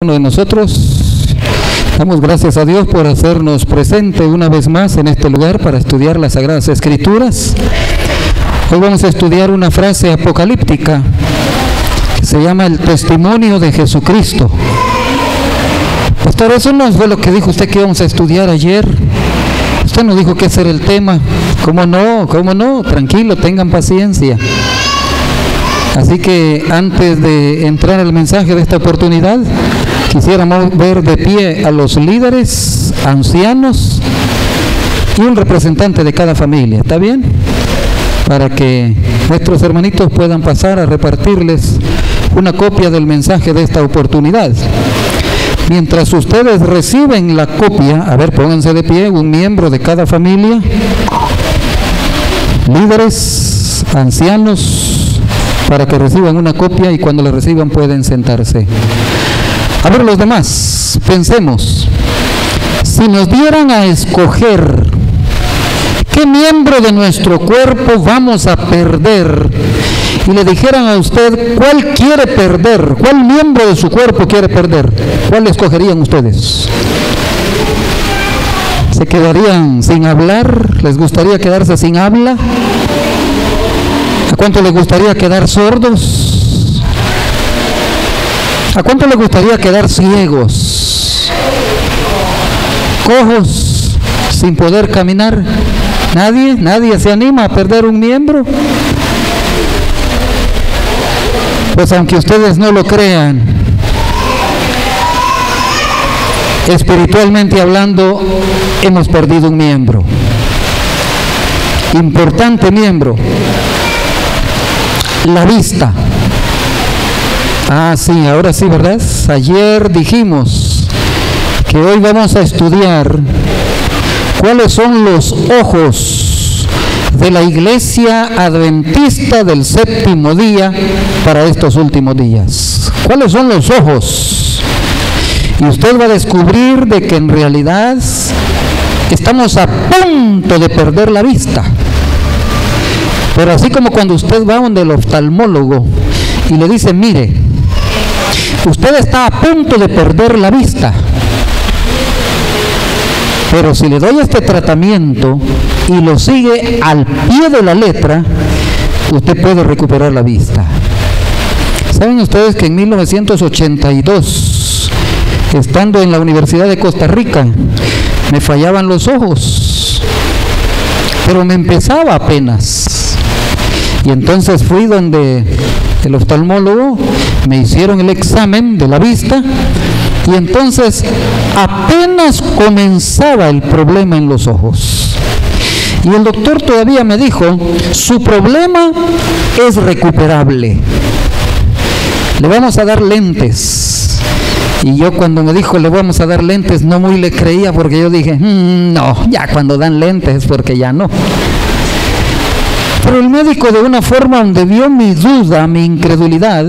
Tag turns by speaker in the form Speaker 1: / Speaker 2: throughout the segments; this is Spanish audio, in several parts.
Speaker 1: Uno de nosotros, damos gracias a Dios por hacernos presente una vez más en este lugar para estudiar las Sagradas Escrituras. Hoy vamos a estudiar una frase apocalíptica que se llama el testimonio de Jesucristo. Pastor, eso no fue lo que dijo usted que íbamos a estudiar ayer. Usted nos dijo que ese era el tema. ¿Cómo no? ¿Cómo no? Tranquilo, tengan paciencia. Así que antes de entrar al mensaje de esta oportunidad, quisiéramos ver de pie a los líderes, ancianos y un representante de cada familia. ¿Está bien? Para que nuestros hermanitos puedan pasar a repartirles una copia del mensaje de esta oportunidad. Mientras ustedes reciben la copia, a ver, pónganse de pie, un miembro de cada familia, líderes, ancianos, para que reciban una copia y cuando la reciban pueden sentarse. A ver, los demás, pensemos, si nos dieran a escoger qué miembro de nuestro cuerpo vamos a perder y le dijeran a usted cuál quiere perder, cuál miembro de su cuerpo quiere perder, ¿cuál escogerían ustedes? ¿Se quedarían sin hablar? ¿Les gustaría quedarse sin habla? ¿A cuánto les gustaría quedar sordos? ¿A cuánto les gustaría quedar ciegos? ¿Cojos? ¿Sin poder caminar? ¿Nadie? ¿Nadie se anima a perder un miembro? Pues aunque ustedes no lo crean, espiritualmente hablando, hemos perdido un miembro. Importante miembro. La vista. Ah, sí, ahora sí, ¿verdad? Ayer dijimos que hoy vamos a estudiar cuáles son los ojos de la Iglesia Adventista del Séptimo Día para estos últimos días. ¿Cuáles son los ojos? Y usted va a descubrir de que en realidad estamos a punto de perder la vista. Pero así como cuando usted va donde el oftalmólogo y le dice, mire, usted está a punto de perder la vista, pero si le doy este tratamiento y lo sigue al pie de la letra, usted puede recuperar la vista. ¿Saben ustedes que en 1982, estando en la Universidad de Costa Rica, me fallaban los ojos, pero me empezaba apenas? Y entonces fui donde el oftalmólogo, me hicieron el examen de la vista y entonces apenas comenzaba el problema en los ojos. Y el doctor todavía me dijo, su problema es recuperable. Le vamos a dar lentes. Y yo cuando me dijo le vamos a dar lentes, no muy le creía porque yo dije, no, ya cuando dan lentes es porque ya no. Pero el médico, de una forma donde vio mi duda, mi incredulidad,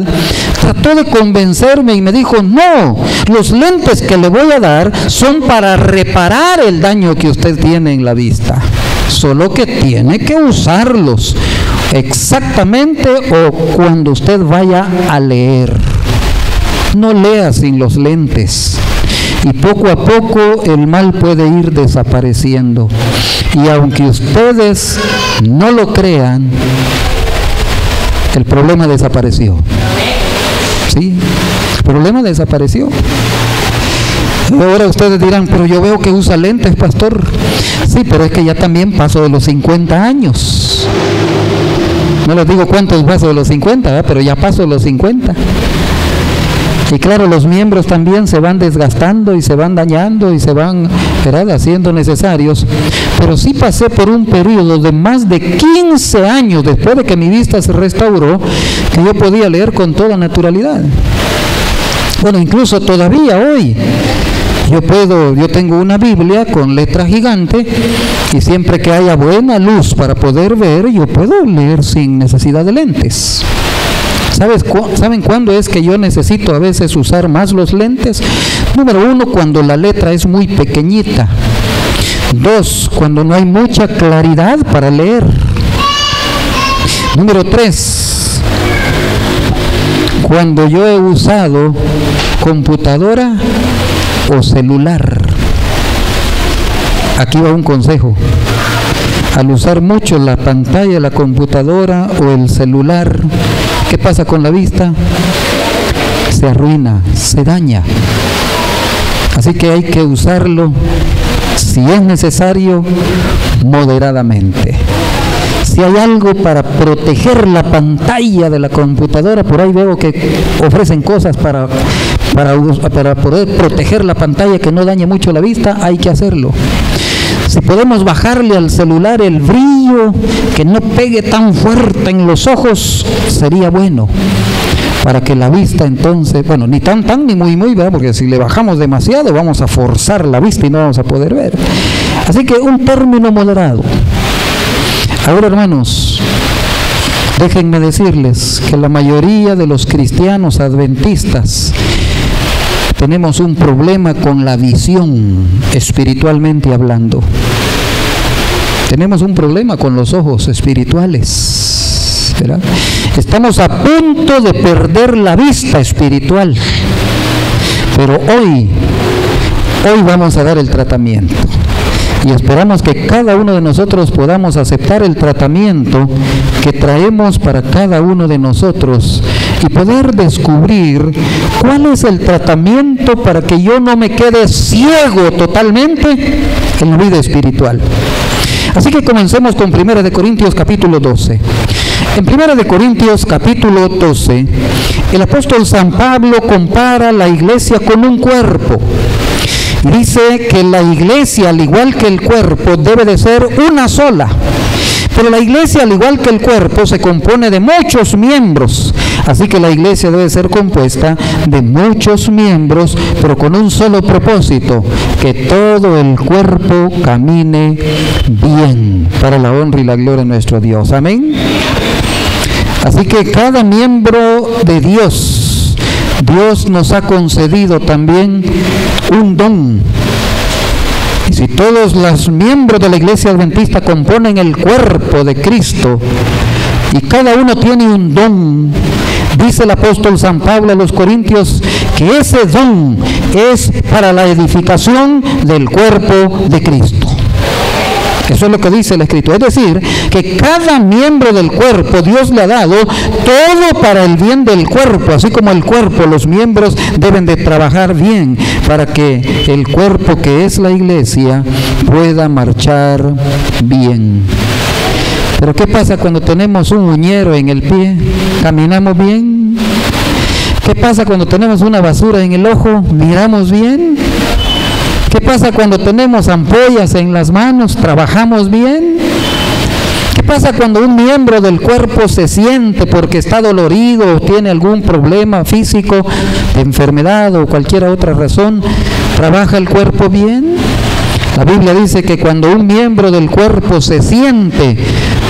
Speaker 1: trató de convencerme y me dijo, no, los lentes que le voy a dar son para reparar el daño que usted tiene en la vista, solo que tiene que usarlos exactamente o cuando usted vaya a leer. No lea sin los lentes y poco a poco el mal puede ir desapareciendo. Y aunque ustedes no lo crean, el problema desapareció. Sí, el problema desapareció. Ahora ustedes dirán, pero yo veo que usa lentes, pastor. Sí, pero es que ya también paso de los 50 años. No les digo cuántos paso de los 50, ¿verdad? Pero ya paso de los 50. Y claro, los miembros también se van desgastando y se van dañando y se van, ¿verdad?, haciendo necesarios. Pero sí pasé por un periodo de más de 15 años después de que mi vista se restauró, que yo podía leer con toda naturalidad. Bueno, incluso todavía hoy yo tengo una Biblia con letra gigante y siempre que haya buena luz para poder ver, yo puedo leer sin necesidad de lentes. ¿Saben cuándo es que yo necesito a veces usar más los lentes? Número 1, cuando la letra es muy pequeñita. 2, cuando no hay mucha claridad para leer. Número 3, cuando yo he usado computadora o celular. Aquí va un consejo. Al usar mucho la pantalla, la computadora o el celular, ¿qué pasa con la vista? Se arruina, se daña. Así que hay que usarlo, si es necesario, moderadamente. Si hay algo para proteger la pantalla de la computadora, por ahí veo que ofrecen cosas para poder proteger la pantalla, que no dañe mucho la vista, hay que hacerlo. Si podemos bajarle al celular el brillo, que no pegue tan fuerte en los ojos, sería bueno, para que la vista entonces, bueno, ni tan ni muy, ¿verdad? Porque si le bajamos demasiado vamos a forzar la vista y no vamos a poder ver. Así que un término moderado. Ahora, hermanos, déjenme decirles que la mayoría de los cristianos adventistas tenemos un problema con la visión, espiritualmente hablando. Tenemos un problema con los ojos espirituales, ¿verdad? Estamos a punto de perder la vista espiritual, pero hoy vamos a dar el tratamiento. Y esperamos que cada uno de nosotros podamos aceptar el tratamiento que traemos para cada uno de nosotros y poder descubrir cuál es el tratamiento para que yo no me quede ciego totalmente en la vida espiritual. Así que comencemos con 1 Corintios capítulo 12. En 1 Corintios capítulo 12, el apóstol San Pablo compara la iglesia con un cuerpo. Dice que la iglesia, al igual que el cuerpo, debe de ser una sola. Pero la iglesia, al igual que el cuerpo, se compone de muchos miembros. Así que la iglesia debe ser compuesta de muchos miembros, pero con un solo propósito: que todo el cuerpo camine bien, para la honra y la gloria de nuestro Dios. Amén. Así que cada miembro de Dios nos ha concedido también un don. Y si todos los miembros de la iglesia adventista componen el cuerpo de Cristo y cada uno tiene un don, dice el apóstol San Pablo a los Corintios que ese don es para la edificación del cuerpo de Cristo. Eso es lo que dice el Escrito. Es decir, que cada miembro del cuerpo Dios le ha dado todo para el bien del cuerpo. Así como el cuerpo, los miembros deben de trabajar bien para que el cuerpo, que es la iglesia, pueda marchar bien. Pero ¿qué pasa cuando tenemos un uñero en el pie? ¿Caminamos bien? ¿Qué pasa cuando tenemos una basura en el ojo? ¿Miramos bien? ¿Qué pasa cuando tenemos ampollas en las manos? ¿Trabajamos bien? ¿Qué pasa cuando un miembro del cuerpo se siente porque está dolorido o tiene algún problema físico, de enfermedad o cualquier otra razón? ¿Trabaja el cuerpo bien? La Biblia dice que cuando un miembro del cuerpo se siente,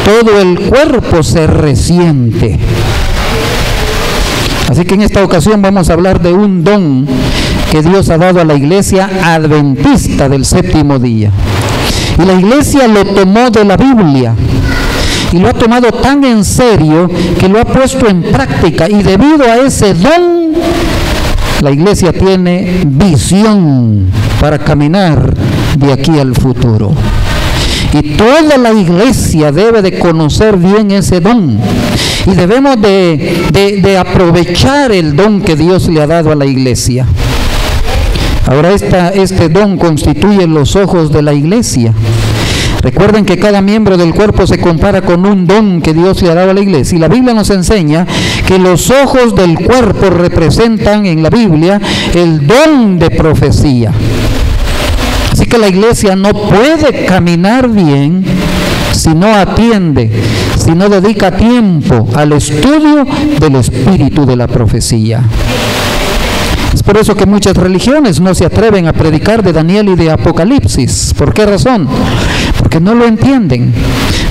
Speaker 1: todo el cuerpo se resiente. Así que en esta ocasión vamos a hablar de un don que Dios ha dado a la iglesia adventista del séptimo día. Y la iglesia lo tomó de la Biblia y lo ha tomado tan en serio que lo ha puesto en práctica, y debido a ese don la iglesia tiene visión para caminar de aquí al futuro. Y toda la iglesia debe de conocer bien ese don, y debemos de aprovechar el don que Dios le ha dado a la iglesia. Ahora este don constituye los ojos de la iglesia. Recuerden que cada miembro del cuerpo se compara con un don que Dios le ha dado a la iglesia. Y la Biblia nos enseña que los ojos del cuerpo representan en la Biblia el don de profecía. Así que la iglesia no puede caminar bien si no atiende, si no dedica tiempo al estudio del espíritu de la profecía. Es por eso que muchas religiones no se atreven a predicar de Daniel y de Apocalipsis. ¿Por qué razón? Porque no lo entienden.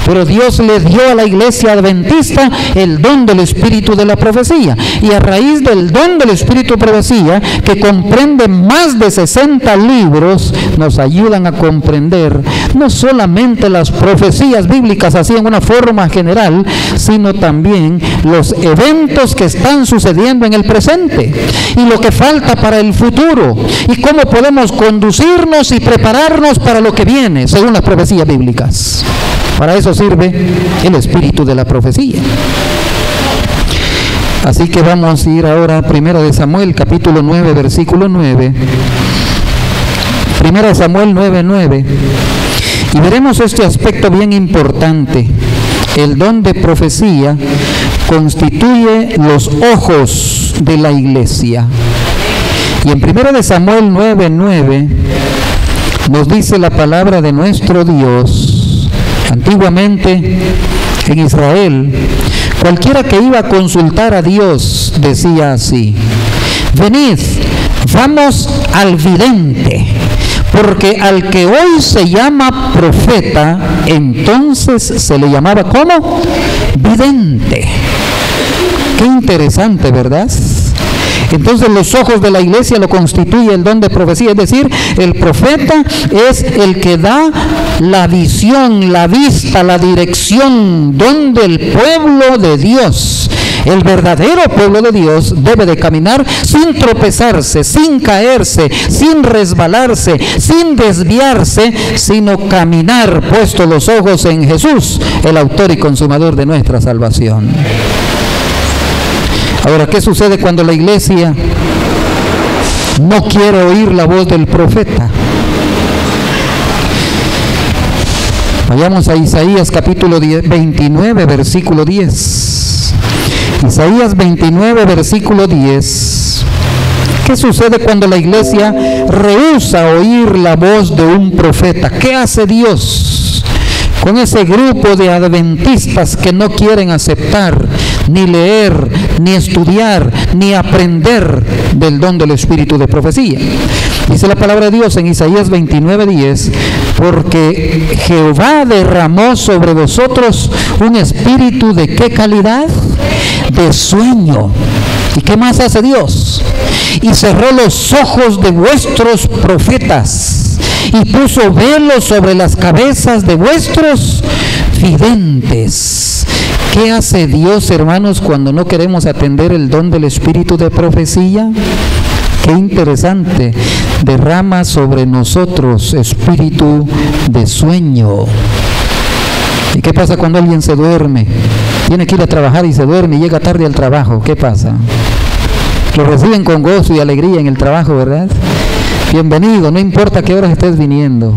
Speaker 1: Pero Dios le dio a la iglesia adventista el don del espíritu de la profecía. Y a raíz del don del espíritu de profecía, que comprende más de 60 libros, nos ayudan a comprender no solamente las profecías bíblicas así en una forma general, sino también los eventos que están sucediendo en el presente y lo que falta para el futuro y cómo podemos conducirnos y prepararnos para lo que viene según las profecías bíblicas. Para eso sirve el espíritu de la profecía. Así que vamos a ir ahora a 1 Samuel capítulo 9 versículo 9. 1 Samuel 9:9. Y veremos este aspecto bien importante. El don de profecía constituye los ojos de la iglesia. Y en 1 Samuel 9:9 nos dice la palabra de nuestro Dios. Antiguamente en Israel, cualquiera que iba a consultar a Dios decía así: venid, vamos al vidente, porque al que hoy se llama profeta, entonces se le llamaba ¿cómo? Vidente. Qué interesante, ¿verdad? Entonces los ojos de la iglesia lo constituye el don de profecía, es decir, el profeta es el que da la visión, la vista, la dirección, donde el pueblo de Dios, el verdadero pueblo de Dios, debe de caminar sin tropezarse, sin caerse, sin resbalarse, sin desviarse, sino caminar puesto los ojos en Jesús, el autor y consumador de nuestra salvación. Ahora, ¿qué sucede cuando la iglesia no quiere oír la voz del profeta? Vayamos a Isaías capítulo 29, versículo 10. Isaías 29, versículo 10. ¿Qué sucede cuando la iglesia rehúsa oír la voz de un profeta? ¿Qué hace Dios con ese grupo de adventistas que no quieren aceptar, ni leer, ni estudiar, ni aprender del don del espíritu de profecía? Dice la palabra de Dios en Isaías 29:10: porque Jehová derramó sobre vosotros un espíritu de ¿qué calidad? De sueño. ¿Y qué más hace Dios? Y cerró los ojos de vuestros profetas y puso velos sobre las cabezas de vuestros videntes. ¿Qué hace Dios, hermanos, cuando no queremos atender el don del espíritu de profecía? Qué interesante. Derrama sobre nosotros espíritu de sueño. ¿Y qué pasa cuando alguien se duerme? Tiene que ir a trabajar y se duerme y llega tarde al trabajo. ¿Qué pasa? Lo reciben con gozo y alegría en el trabajo, ¿verdad? Bienvenido, no importa qué horas estés viniendo.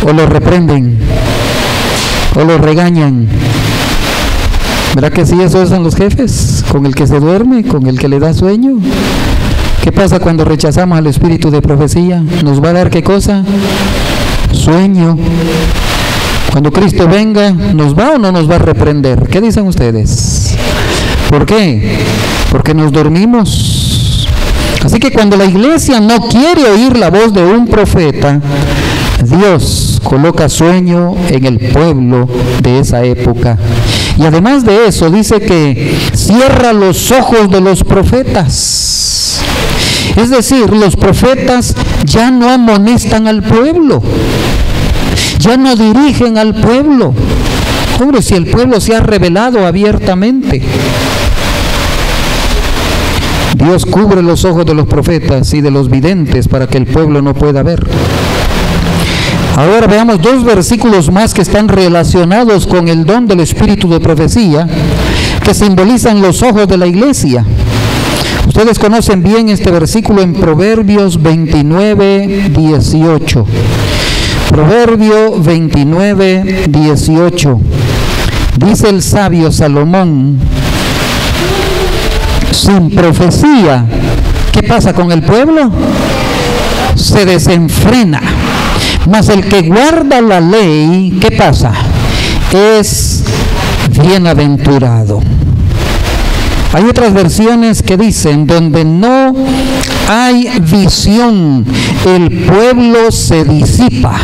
Speaker 1: O lo reprenden, o lo regañan. ¿Verdad que sí? Esos son los jefes, con el que se duerme, con el que le da sueño. ¿Qué pasa cuando rechazamos al espíritu de profecía? ¿Nos va a dar qué cosa? Sueño. Cuando Cristo venga, ¿nos va o no nos va a reprender? ¿Qué dicen ustedes? ¿Por qué? Porque nos dormimos. Así que cuando la iglesia no quiere oír la voz de un profeta, Dios coloca sueño en el pueblo de esa época. Y además de eso, dice que cierra los ojos de los profetas. Es decir, los profetas ya no amonestan al pueblo, ya no dirigen al pueblo. Hombre, si el pueblo se ha rebelado abiertamente. Dios cubre los ojos de los profetas y de los videntes para que el pueblo no pueda ver. Ahora veamos dos versículos más que están relacionados con el don del espíritu de profecía, que simbolizan los ojos de la iglesia. Ustedes conocen bien este versículo en Proverbios 29:18. Proverbio 29:18. Dice el sabio Salomón: sin profecía, ¿qué pasa con el pueblo? Se desenfrena. Mas el que guarda la ley, ¿qué pasa? Es bienaventurado. Hay otras versiones que dicen: donde no hay visión, el pueblo se disipa.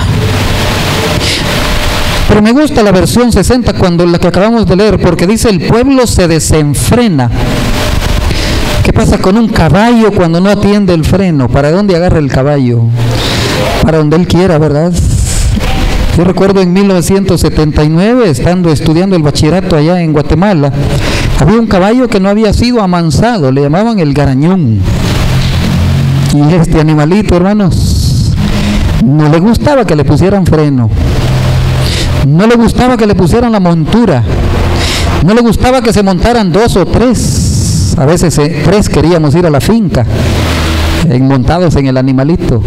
Speaker 1: Pero me gusta la versión 60, cuando la que acabamos de leer, porque dice: el pueblo se desenfrena. ¿Qué pasa con un caballo cuando no atiende el freno? ¿Para dónde agarra el caballo? Para donde él quiera, ¿verdad? Yo recuerdo en 1979, estando estudiando el bachillerato allá en Guatemala, había un caballo que no había sido amansado, le llamaban el garañón. Y este animalito, hermanos, no le gustaba que le pusieran freno, no le gustaba que le pusieran la montura, no le gustaba que se montaran 2 o 3. A veces 3 queríamos ir a la finca, montados en el animalito.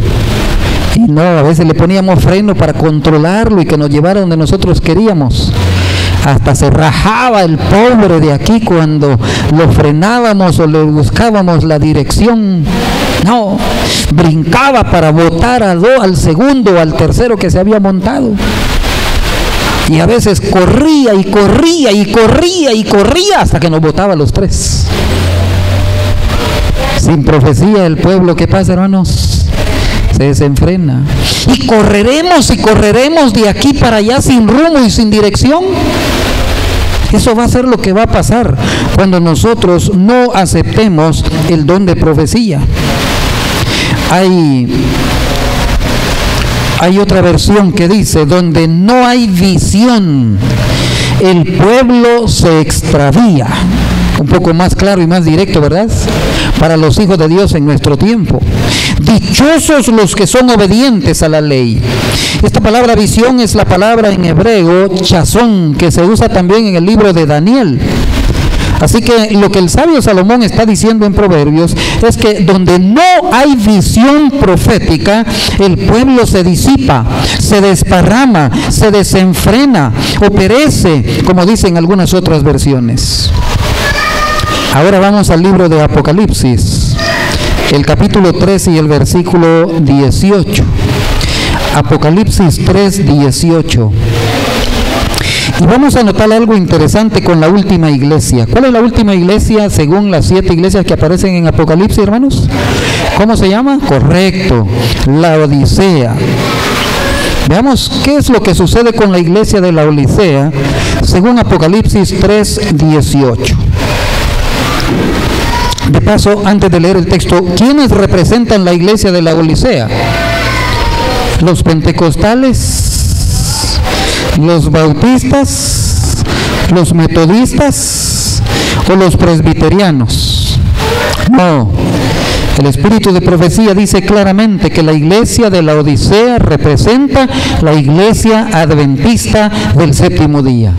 Speaker 1: Y no, a veces le poníamos freno para controlarlo y que nos llevara donde nosotros queríamos. Hasta se rajaba el pobre de aquí cuando lo frenábamos o le buscábamos la dirección. No, brincaba para botar al segundo o al tercero que se había montado. Y a veces corría y corría y corría y corría hasta que nos botaba a los 3. Sin profecía el pueblo, ¿qué pasa, hermanos? Se desenfrena. Y correremos de aquí para allá sin rumbo y sin dirección. Eso va a ser lo que va a pasar cuando nosotros no aceptemos el don de profecía. Hay otra versión que dice: donde no hay visión, el pueblo se extravía. Un poco más claro y más directo, ¿verdad? Para los hijos de Dios en nuestro tiempo. Dichosos los que son obedientes a la ley. Esta palabra visión es la palabra en hebreo chazón, que se usa también en el libro de Daniel. Así que lo que el sabio Salomón está diciendo en Proverbios es que donde no hay visión profética, el pueblo se disipa, se desparrama, se desenfrena o perece, como dicen algunas otras versiones. Ahora vamos al libro de Apocalipsis, el capítulo 3 y el versículo 18. Apocalipsis 3, 18. Y vamos a notar algo interesante con la última iglesia. ¿Cuál es la última iglesia según las 7 iglesias que aparecen en Apocalipsis, hermanos? ¿Cómo se llama? Correcto, la Odisea. Veamos qué es lo que sucede con la iglesia de la Odisea según Apocalipsis 3, 18. De paso, antes de leer el texto, ¿quiénes representan la iglesia de la Odisea? ¿Los pentecostales? ¿Los bautistas? ¿Los metodistas? ¿O los presbiterianos? No. El espíritu de profecía dice claramente que la iglesia de la Odisea representa la iglesia adventista del séptimo día.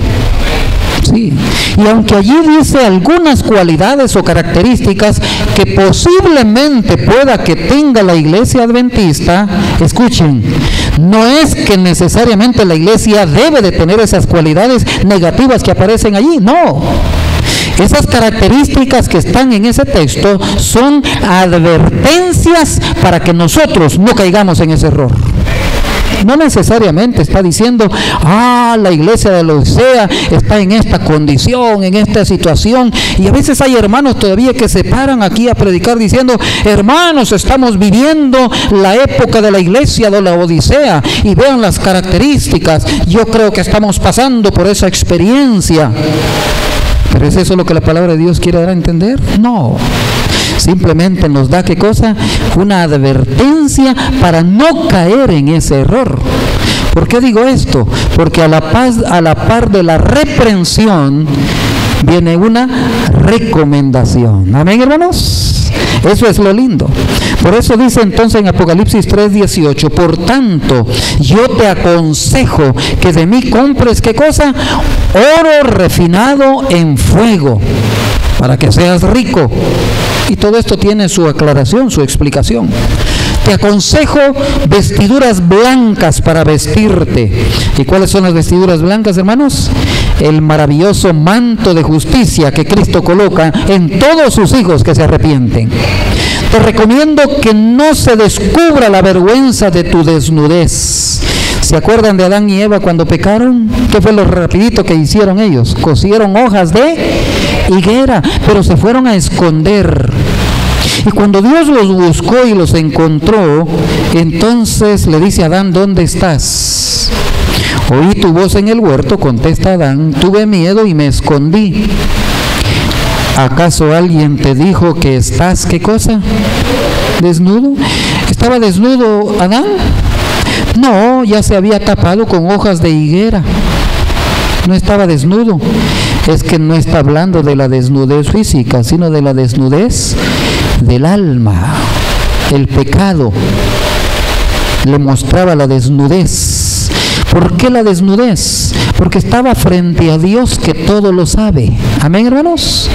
Speaker 1: Sí. Y aunque allí dice algunas cualidades o características que posiblemente pueda que tenga la iglesia adventista, escuchen, no es que necesariamente la iglesia debe de tener esas cualidades negativas que aparecen allí, no. Esas características que están en ese texto son advertencias para que nosotros no caigamos en ese error. No necesariamente está diciendo, la iglesia de la Odisea está en esta condición, en esta situación. Y a veces hay hermanos todavía que se paran aquí a predicar diciendo, hermanos, estamos viviendo la época de la iglesia de la Odisea y vean las características. Yo creo que estamos pasando por esa experiencia. ¿Pero es eso lo que la palabra de Dios quiere dar a entender? No. Simplemente nos da, ¿qué cosa? Una advertencia para no caer en ese error. ¿Por qué digo esto? Porque a la par de la reprensión viene una recomendación. ¿Amén, hermanos? Eso es lo lindo. Por eso dice entonces en Apocalipsis 3:18, por tanto, yo te aconsejo que de mí compres, ¿qué cosa? Oro refinado en fuego, para que seas rico. Y todo esto tiene su aclaración, su explicación. Te aconsejo vestiduras blancas para vestirte. ¿Y cuáles son las vestiduras blancas, hermanos? El maravilloso manto de justicia que Cristo coloca en todos sus hijos que se arrepienten. Te recomiendo que no se descubra la vergüenza de tu desnudez. ¿Se acuerdan de Adán y Eva cuando pecaron? ¿Qué fue lo rapidito que hicieron ellos? Cosieron hojas de higuera, pero se fueron a esconder. Y cuando Dios los buscó y los encontró, entonces le dice a Adán, ¿dónde estás? Oí tu voz en el huerto, contesta Adán, tuve miedo y me escondí. ¿Acaso alguien te dijo que estás, qué cosa? ¿Desnudo? ¿Estaba desnudo Adán? No, ya se había tapado con hojas de higuera. No estaba desnudo. Es que no está hablando de la desnudez física, sino de la desnudez del alma. El pecado le mostraba la desnudez. ¿Por qué la desnudez? Porque estaba frente a Dios que todo lo sabe. Amén, hermanos.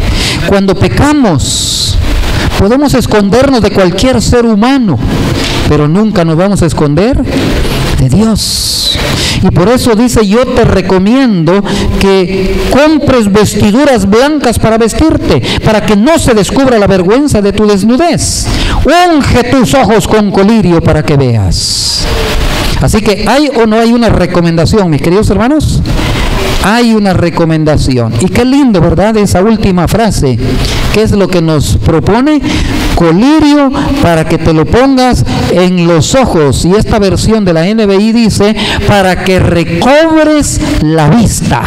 Speaker 1: Cuando pecamos, podemos escondernos de cualquier ser humano, pero nunca nos vamos a esconder de Dios. Y por eso dice, yo te recomiendo que compres vestiduras blancas para vestirte, para que no se descubra la vergüenza de tu desnudez. Unge tus ojos con colirio para que veas. Así que, ¿hay o no hay una recomendación, mis queridos hermanos? Hay una recomendación. Y qué lindo, ¿verdad? Esa última frase. ¿Qué es lo que nos propone? Colirio para que te lo pongas en los ojos. Y esta versión de la NBI dice, para que recobres la vista.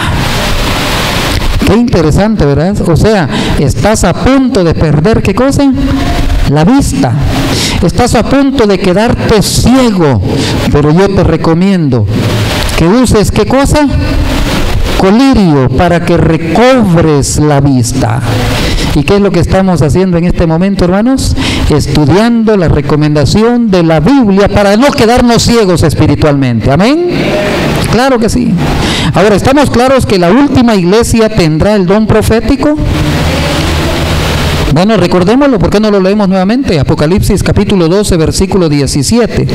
Speaker 1: Qué interesante, ¿verdad? O sea, estás a punto de perder, ¿qué cosa? La vista. Estás a punto de quedarte ciego. Pero yo te recomiendo que uses, ¿qué cosa? Colirio para que recobres la vista. ¿Y qué es lo que estamos haciendo en este momento, hermanos? Estudiando la recomendación de la Biblia para no quedarnos ciegos espiritualmente. ¿Amén? Claro que sí. Ahora, ¿estamos claros que la última iglesia tendrá el don profético? Bueno, recordémoslo, ¿por qué no lo leemos nuevamente? Apocalipsis capítulo 12, versículo 17.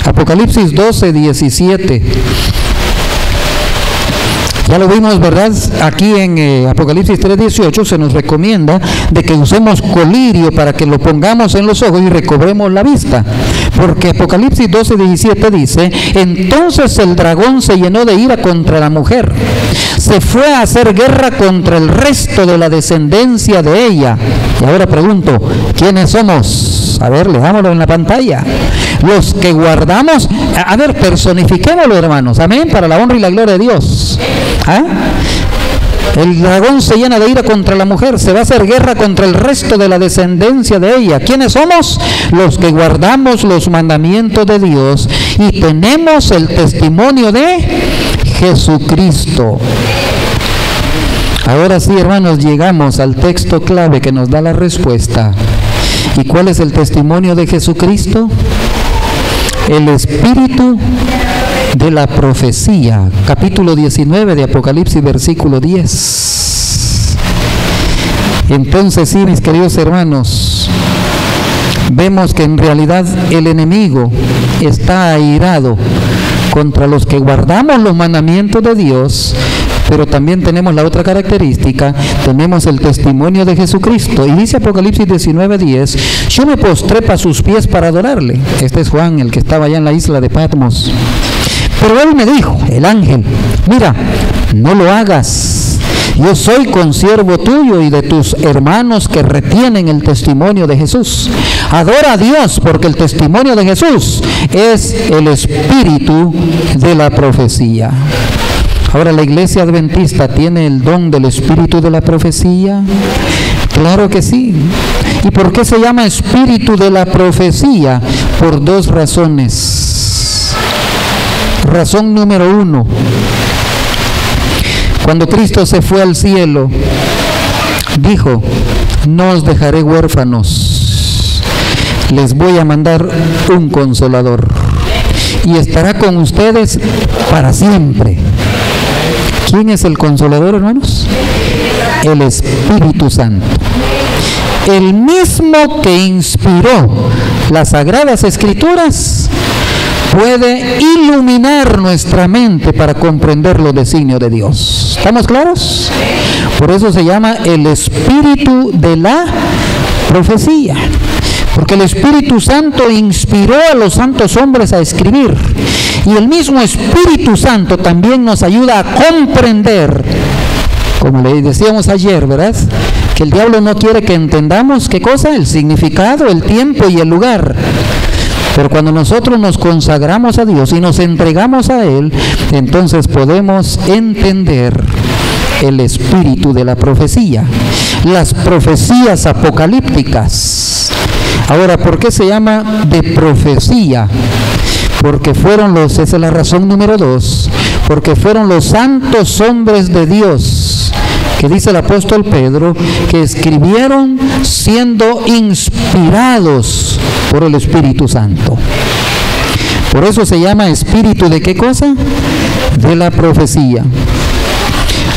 Speaker 1: Apocalipsis 12, 17. Ya lo vimos, ¿verdad? Aquí en Apocalipsis 3:18 se nos recomienda de que usemos colirio para que lo pongamos en los ojos y recobremos la vista. Porque Apocalipsis 12:17 dice, entonces el dragón se llenó de ira contra la mujer. Se fue a hacer guerra contra el resto de la descendencia de ella. Y ahora pregunto, ¿quiénes somos? A ver, leámoslo en la pantalla. Los que guardamos, a ver, personifiquémoslo, hermanos, amén, para la honra y la gloria de Dios. ¿Ah? El dragón se llena de ira contra la mujer, se va a hacer guerra contra el resto de la descendencia de ella. ¿Quiénes somos? Los que guardamos los mandamientos de Dios y tenemos el testimonio de Jesucristo. Ahora sí, hermanos, llegamos al texto clave que nos da la respuesta. ¿Y cuál es el testimonio de Jesucristo? El espíritu de la profecía, capítulo 19 de Apocalipsis, versículo 10. Entonces sí, mis queridos hermanos, vemos que en realidad el enemigo está airado contra los que guardamos los mandamientos de Dios, pero también tenemos la otra característica, tenemos el testimonio de Jesucristo. Y dice Apocalipsis 19:10, yo me postré a sus pies para adorarle. Este es Juan, el que estaba allá en la isla de Patmos. Pero él me dijo, el ángel, mira, no lo hagas. Yo soy consiervo tuyo y de tus hermanos que retienen el testimonio de Jesús. Adora a Dios, porque el testimonio de Jesús es el espíritu de la profecía. Ahora, ¿la iglesia adventista tiene el don del espíritu de la profecía? Claro que sí. ¿Y por qué se llama espíritu de la profecía? Por dos razones. Razón número 1. Cuando Cristo se fue al cielo, dijo, no os dejaré huérfanos, les voy a mandar un consolador y estará con ustedes para siempre. ¿Quién es el consolador, hermanos? El Espíritu Santo. El mismo que inspiró las Sagradas Escrituras puede iluminar nuestra mente para comprender los designios de Dios. ¿Estamos claros? Por eso se llama el Espíritu de la profecía. Porque el Espíritu Santo inspiró a los santos hombres a escribir. Y el mismo Espíritu Santo también nos ayuda a comprender, como le decíamos ayer, ¿verdad? Que el diablo no quiere que entendamos, ¿qué cosa? El significado, el tiempo y el lugar. Pero cuando nosotros nos consagramos a Dios y nos entregamos a Él, entonces podemos entender el espíritu de la profecía, las profecías apocalípticas. Ahora, ¿por qué se llama de profecía? Porque esa es la razón número 2, porque fueron los santos hombres de Dios, que dice el apóstol Pedro, que escribieron siendo inspirados por el Espíritu Santo. Por eso se llama espíritu de ¿qué cosa? De la profecía.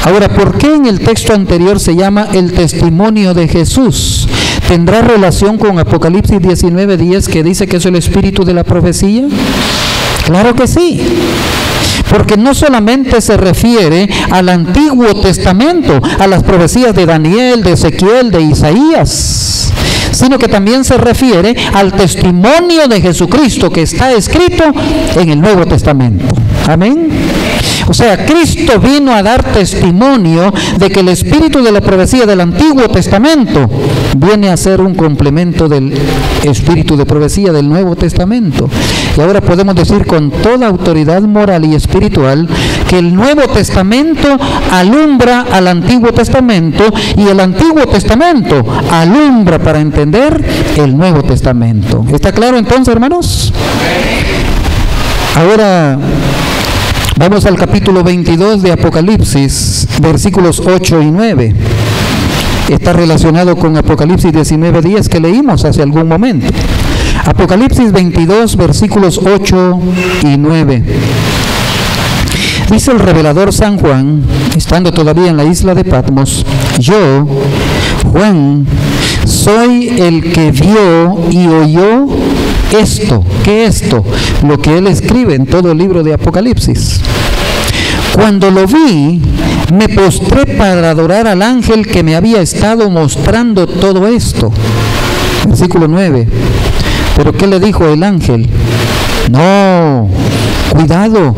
Speaker 1: Ahora, ¿por qué en el texto anterior se llama el testimonio de Jesús? ¿Tendrá relación con Apocalipsis 19:10 que dice que es el espíritu de la profecía? Claro que sí. Porque no solamente se refiere al Antiguo Testamento, a las profecías de Daniel, de Ezequiel, de Isaías, sino que también se refiere al testimonio de Jesucristo que está escrito en el Nuevo Testamento. Amén. O sea, Cristo vino a dar testimonio de que el espíritu de la profecía del Antiguo Testamento viene a ser un complemento del espíritu de profecía del Nuevo Testamento. Y ahora podemos decir con toda autoridad moral y espiritual que el Nuevo Testamento alumbra al Antiguo Testamento y el Antiguo Testamento alumbra para entender el Nuevo Testamento. ¿Está claro entonces, hermanos? Ahora vamos al capítulo 22 de Apocalipsis, versículos 8 y 9. Está relacionado con Apocalipsis 19:10 que leímos hace algún momento. Apocalipsis 22, versículos 8 y 9. Dice el revelador San Juan, estando todavía en la isla de Patmos: yo, Juan, soy el que vio y oyó esto. ¿Qué esto? Lo que él escribe en todo el libro de Apocalipsis. Cuando lo vi, me postré para adorar al ángel que me había estado mostrando todo esto. Versículo 9. ¿Pero qué le dijo el ángel? No, cuidado,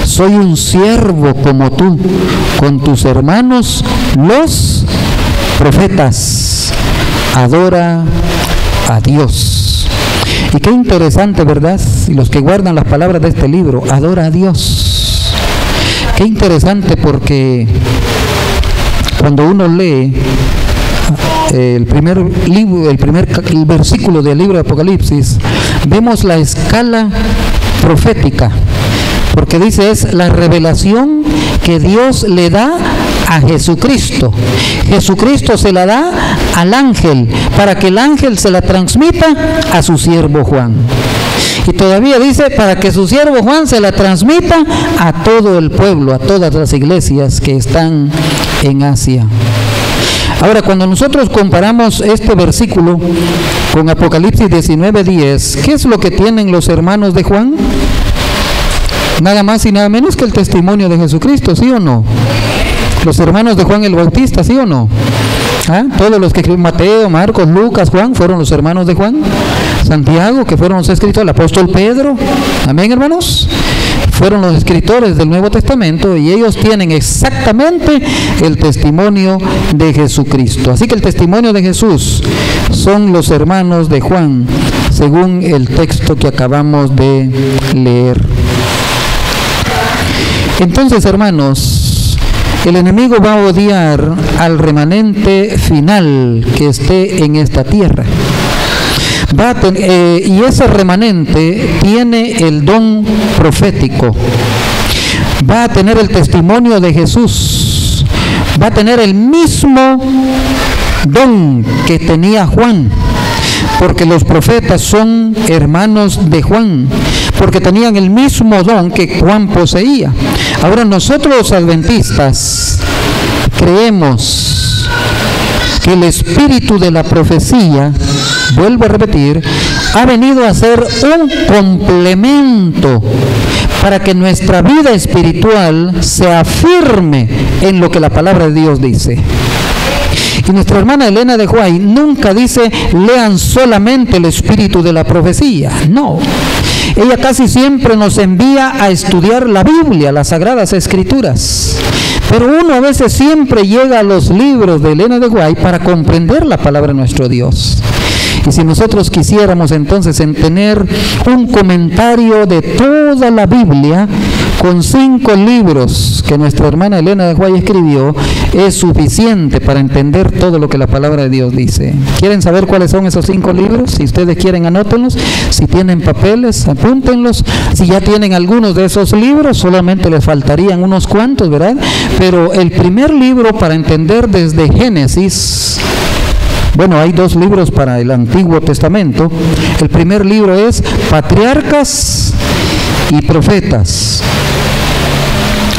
Speaker 1: soy un siervo como tú, con tus hermanos los profetas. Adora a Dios. Y qué interesante, ¿verdad? Y los que guardan las palabras de este libro, adora a Dios. Qué interesante, porque cuando uno lee el versículo del libro de Apocalipsis, vemos la escala profética, porque dice es la revelación que Dios le da a Jesucristo. Jesucristo se la da al ángel para que el ángel se la transmita a su siervo Juan. Y todavía dice para que su siervo Juan se la transmita a todo el pueblo, a todas las iglesias que están en Asia. Ahora, cuando nosotros comparamos este versículo con Apocalipsis 19:10, ¿qué es lo que tienen los hermanos de Juan? Nada más y nada menos que el testimonio de Jesucristo, ¿sí o no? Los hermanos de Juan el Bautista, ¿sí o no? ¿Ah? Todos los que escribieron, Mateo, Marcos, Lucas, Juan, fueron los hermanos de Juan. Santiago, que fueron los escritores, el apóstol Pedro, amén, hermanos, fueron los escritores del Nuevo Testamento y ellos tienen exactamente el testimonio de Jesucristo. Así que el testimonio de Jesús son los hermanos de Juan, según el texto que acabamos de leer. Entonces, hermanos, el enemigo va a odiar al remanente final que esté en esta tierra. Y ese remanente tiene el don profético, va a tener el testimonio de Jesús, va a tener el mismo don que tenía Juan, porque los profetas son hermanos de Juan, porque tenían el mismo don que Juan poseía. Ahora nosotros los adventistas creemos que el espíritu de la profecía, vuelvo a repetir, ha venido a ser un complemento para que nuestra vida espiritual se afirme en lo que la palabra de Dios dice. Y nuestra hermana Elena de Huay nunca dice lean solamente el espíritu de la profecía, no. Ella casi siempre nos envía a estudiar la Biblia, las Sagradas Escrituras. Pero uno a veces siempre llega a los libros de Elena de Huay para comprender la palabra de nuestro Dios. Y si nosotros quisiéramos entonces en tener un comentario de toda la Biblia, con 5 libros que nuestra hermana Elena de White escribió, es suficiente para entender todo lo que la palabra de Dios dice. ¿Quieren saber cuáles son esos 5 libros? Si ustedes quieren, anótenlos. Si tienen papeles, apúntenlos. Si ya tienen algunos de esos libros, solamente les faltarían unos cuantos, ¿verdad? Pero el primer libro para entender desde Génesis, bueno, hay 2 libros para el Antiguo Testamento. El primer libro es Patriarcas y Profetas.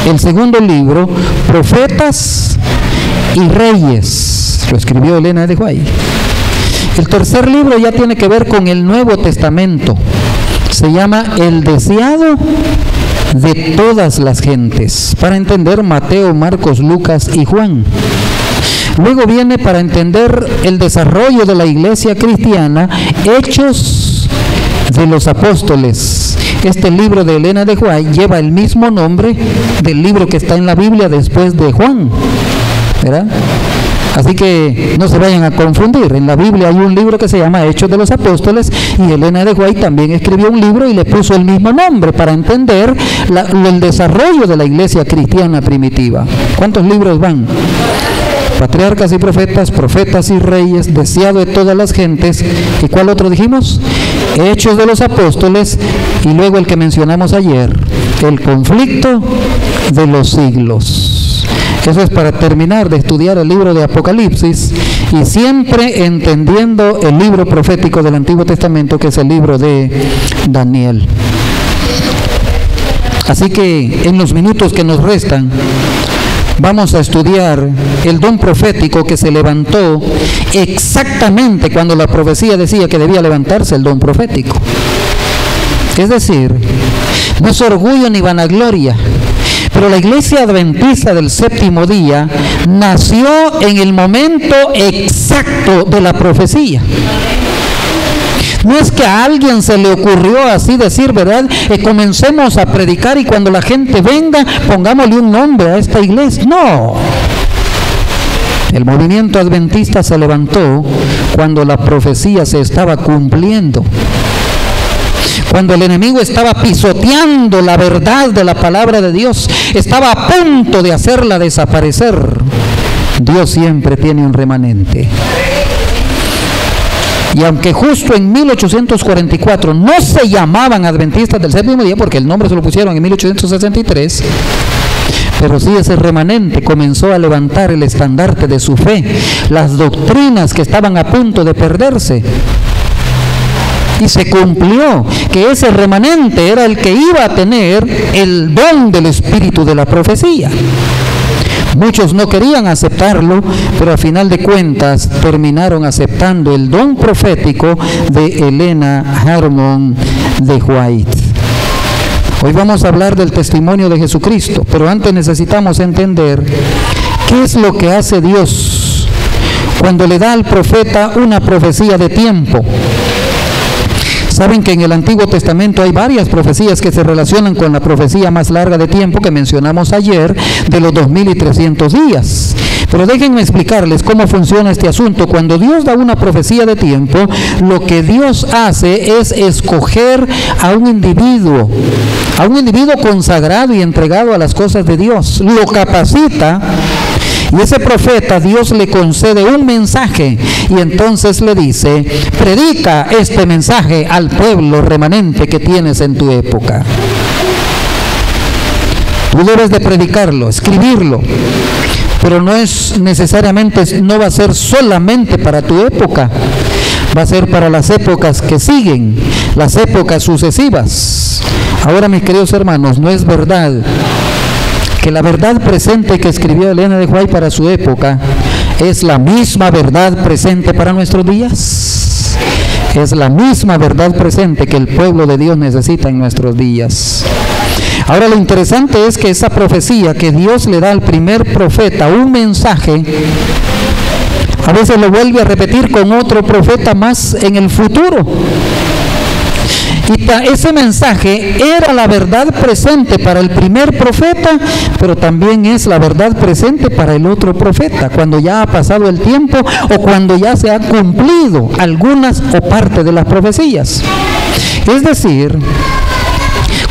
Speaker 1: El segundo libro, Profetas y Reyes, lo escribió Elena de White. El tercer libro ya tiene que ver con el Nuevo Testamento. Se llama El Deseado de Todas las Gentes, para entender Mateo, Marcos, Lucas y Juan. Luego viene, para entender el desarrollo de la iglesia cristiana, Hechos de los Apóstoles. Este libro de Elena de White lleva el mismo nombre del libro que está en la Biblia después de Juan, ¿verdad? Así que no se vayan a confundir. En la Biblia hay un libro que se llama Hechos de los Apóstoles, y Elena de White también escribió un libro y le puso el mismo nombre para entender el desarrollo de la iglesia cristiana primitiva. ¿Cuántos libros van? Patriarcas y Profetas, Profetas y Reyes, Deseado de Todas las Gentes. ¿Y cuál otro dijimos? Hechos de los Apóstoles. Y luego el que mencionamos ayer, El Conflicto de los Siglos. Eso es para terminar de estudiar el libro de Apocalipsis, y siempre entendiendo el libro profético del Antiguo Testamento, que es el libro de Daniel. Así que en los minutos que nos restan, vamos a estudiar el don profético que se levantó exactamente cuando la profecía decía que debía levantarse el don profético. Es decir, no es orgullo ni vanagloria, pero la iglesia adventista del séptimo día nació en el momento exacto de la profecía. No es que a alguien se le ocurrió así decir, ¿verdad? Comencemos a predicar y cuando la gente venga, pongámosle un nombre a esta iglesia. No. El movimiento adventista se levantó cuando la profecía se estaba cumpliendo. Cuando el enemigo estaba pisoteando la verdad de la palabra de Dios, estaba a punto de hacerla desaparecer. Dios siempre tiene un remanente. Y aunque justo en 1844 no se llamaban adventistas del séptimo día, porque el nombre se lo pusieron en 1863, pero sí ese remanente comenzó a levantar el estandarte de su fe, las doctrinas que estaban a punto de perderse. Y se cumplió que ese remanente era el que iba a tener el don del espíritu de la profecía. Muchos no querían aceptarlo, pero a final de cuentas terminaron aceptando el don profético de Elena Harmon de White. Hoy vamos a hablar del testimonio de Jesucristo, pero antes necesitamos entender qué es lo que hace Dios cuando le da al profeta una profecía de tiempo. Saben que en el Antiguo Testamento hay varias profecías que se relacionan con la profecía más larga de tiempo que mencionamos ayer, de los 2300 días. Pero déjenme explicarles cómo funciona este asunto. Cuando Dios da una profecía de tiempo, lo que Dios hace es escoger a un individuo consagrado y entregado a las cosas de Dios. Lo capacita. Y ese profeta, Dios le concede un mensaje y entonces le dice: predica este mensaje al pueblo remanente que tienes en tu época. Tú debes de predicarlo, escribirlo, pero no es necesariamente, no va a ser solamente para tu época, va a ser para las épocas que siguen, las épocas sucesivas. Ahora, mis queridos hermanos, no es verdad que la verdad presente que escribió Elena de White para su época es la misma verdad presente para nuestros días. Es la misma verdad presente que el pueblo de Dios necesita en nuestros días. Ahora, lo interesante es que esa profecía que Dios le da al primer profeta, un mensaje, a veces lo vuelve a repetir con otro profeta más en el futuro. Y ese mensaje era la verdad presente para el primer profeta, pero también es la verdad presente para el otro profeta, cuando ya ha pasado el tiempo o cuando ya se ha cumplido algunas o parte de las profecías. Es decir,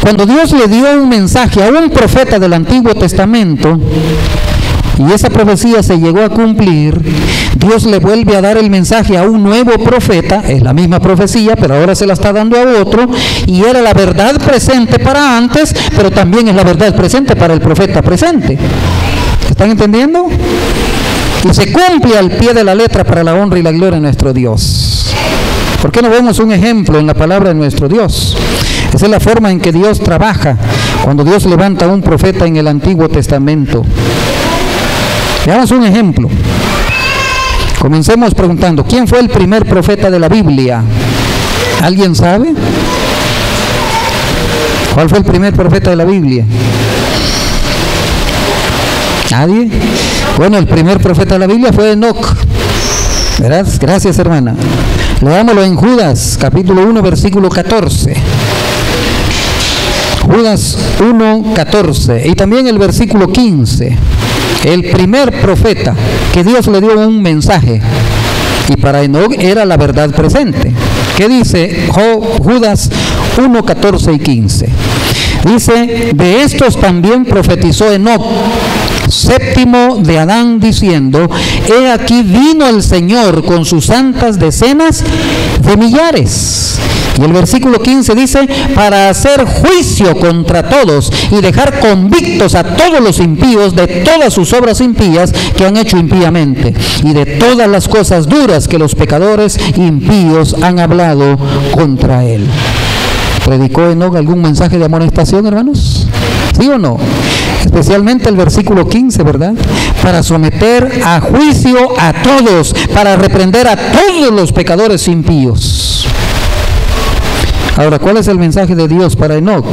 Speaker 1: cuando Dios le dio un mensaje a un profeta del Antiguo Testamento, y esa profecía se llegó a cumplir, Dios le vuelve a dar el mensaje a un nuevo profeta, es la misma profecía, pero ahora se la está dando a otro, y era la verdad presente para antes, pero también es la verdad presente para el profeta presente. ¿Están entendiendo? Y se cumple al pie de la letra para la honra y la gloria de nuestro Dios. ¿Por qué no vemos un ejemplo en la palabra de nuestro Dios? Esa es la forma en que Dios trabaja cuando Dios levanta a un profeta en el Antiguo Testamento. Veamos un ejemplo. Comencemos preguntando, ¿quién fue el primer profeta de la Biblia? ¿Alguien sabe? ¿Cuál fue el primer profeta de la Biblia? ¿Nadie? Bueno, el primer profeta de la Biblia fue Enoc. ¿Verdad? Gracias, hermana. Leámoslo en Judas, capítulo 1, versículo 14. Judas 1, 14. Y también el versículo 15. El primer profeta que Dios le dio un mensaje, y para Enoc era la verdad presente. ¿Qué dice Judas 1, 14 y 15? Dice, de estos también profetizó Enoc, séptimo de Adán, diciendo, he aquí vino el Señor con sus santas decenas de millares. Y el versículo 15 dice, para hacer juicio contra todos y dejar convictos a todos los impíos de todas sus obras impías que han hecho impíamente, y de todas las cosas duras que los pecadores impíos han hablado contra él. ¿Predicó Enoc algún mensaje de amonestación, hermanos? ¿Sí o no? Especialmente el versículo 15, ¿verdad? Para someter a juicio a todos, para reprender a todos los pecadores impíos. Ahora, ¿cuál es el mensaje de Dios para Enoc?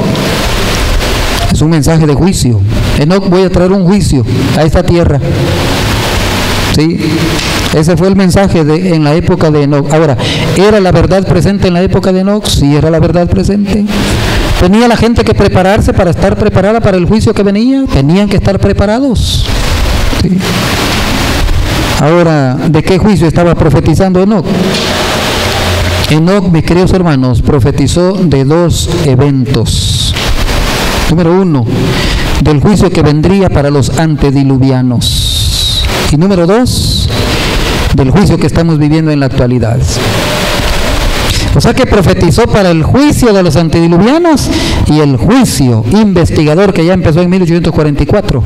Speaker 1: Es un mensaje de juicio. Enoc, voy a traer un juicio a esta tierra. ¿Sí? Ese fue el mensaje en la época de Enoc. Ahora, ¿era la verdad presente en la época de Enoc? Sí, era la verdad presente. ¿Tenía la gente que prepararse para estar preparada para el juicio que venía? Tenían que estar preparados. ¿Sí? Ahora, ¿de qué juicio estaba profetizando Enoc? Enoc, mis queridos hermanos, profetizó de dos eventos. Número uno, del juicio que vendría para los antediluvianos. Y número dos, del juicio que estamos viviendo en la actualidad. O sea que profetizó para el juicio de los antediluvianos y el juicio investigador que ya empezó en 1844.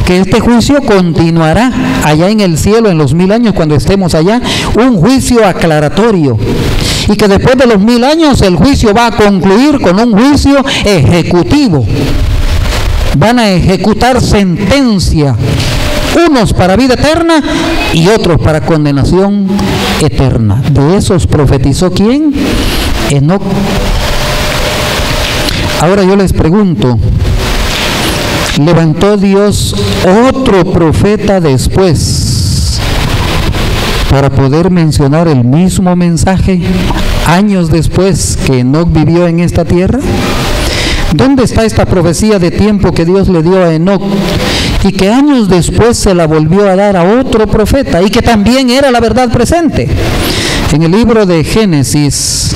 Speaker 1: Que este juicio continuará allá en el cielo en los 1000 años cuando estemos allá, un juicio aclaratorio. Y que después de los 1000 años el juicio va a concluir con un juicio ejecutivo. Van a ejecutar sentencia, unos para vida eterna y otros para condenación eterna. De esos profetizó ¿quién? Enoc. Ahora yo les pregunto, ¿levantó Dios otro profeta después para poder mencionar el mismo mensaje años después que Enoc vivió en esta tierra? ¿Dónde está esta profecía de tiempo que Dios le dio a Enoc y que años después se la volvió a dar a otro profeta y que también era la verdad presente? En el libro de Génesis,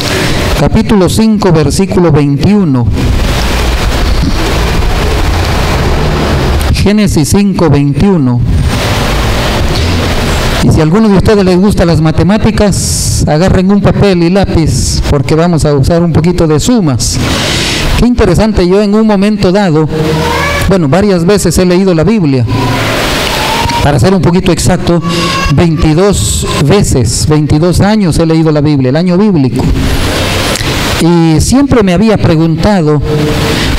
Speaker 1: capítulo 5, versículo 21. Génesis 5, 21. Y si a alguno de ustedes les gustan las matemáticas, agarren un papel y lápiz, porque vamos a usar un poquito de sumas. Qué interesante, yo en un momento dado, bueno, varias veces he leído la Biblia, para ser un poquito exacto, 22 veces, 22 años he leído la Biblia, el año bíblico. Y siempre me había preguntado,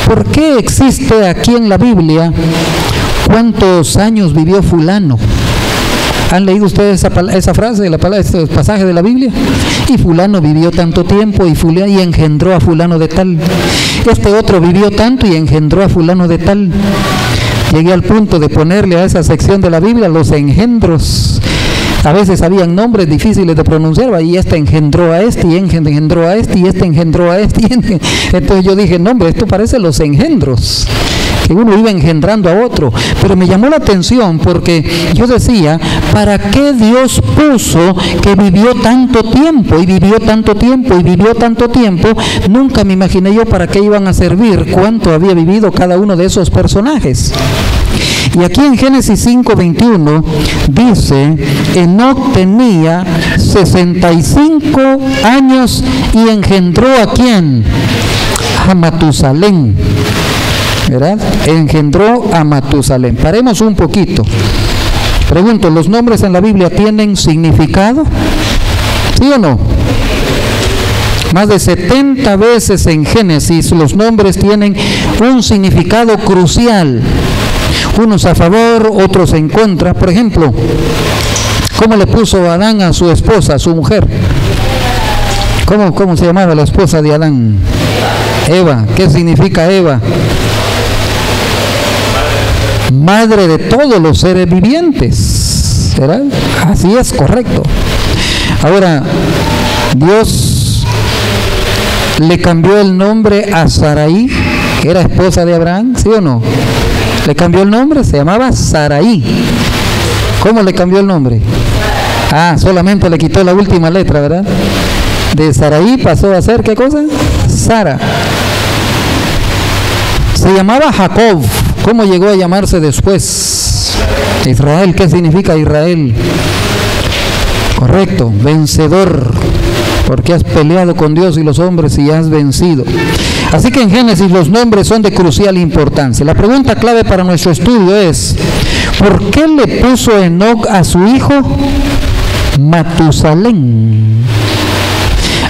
Speaker 1: ¿por qué existe aquí en la Biblia cuántos años vivió fulano? ¿Han leído ustedes esa frase, este pasaje de la Biblia? Y fulano vivió tanto tiempo y engendró a fulano de tal. Este otro vivió tanto y engendró a fulano de tal. Llegué al punto de ponerle a esa sección de la Biblia los engendros. A veces habían nombres difíciles de pronunciar, y este engendró a este, y engendró a este, y este engendró a este. Entonces yo dije, no, hombre, esto parece los engendros, que uno iba engendrando a otro. Pero me llamó la atención porque yo decía, ¿para qué Dios puso que vivió tanto tiempo, y vivió tanto tiempo, y vivió tanto tiempo? Nunca me imaginé yo para qué iban a servir, cuánto había vivido cada uno de esos personajes. Y aquí en Génesis 5:21 dice, Enoc tenía 65 años y engendró ¿a quién? A Matusalén, ¿verdad? Engendró a Matusalén. Paremos un poquito. Pregunto, ¿los nombres en la Biblia tienen significado? ¿Sí o no? Más de 70 veces en Génesis los nombres tienen un significado crucial. Unos a favor, otros en contra. Por ejemplo, ¿cómo le puso Adán a su esposa, a su mujer? ¿Cómo se llamaba la esposa de Adán? Eva. ¿Qué significa Eva? Madre de todos los seres vivientes, ¿verdad? Así es, correcto. Ahora, Dios le cambió el nombre a Sarai, que era esposa de Abraham, ¿sí o no? Le cambió el nombre, se llamaba Sarai. ¿Cómo le cambió el nombre? Solamente le quitó la última letra, ¿verdad? De Sarai pasó a ser, ¿qué cosa? Sara. Se llamaba Jacob. ¿Cómo llegó a llamarse después? Israel. ¿Qué significa Israel? Correcto, vencedor, porque has peleado con Dios y los hombres y has vencido. Así que en Génesis los nombres son de crucial importancia. La pregunta clave para nuestro estudio es, ¿por qué le puso Enoc a su hijo Matusalén?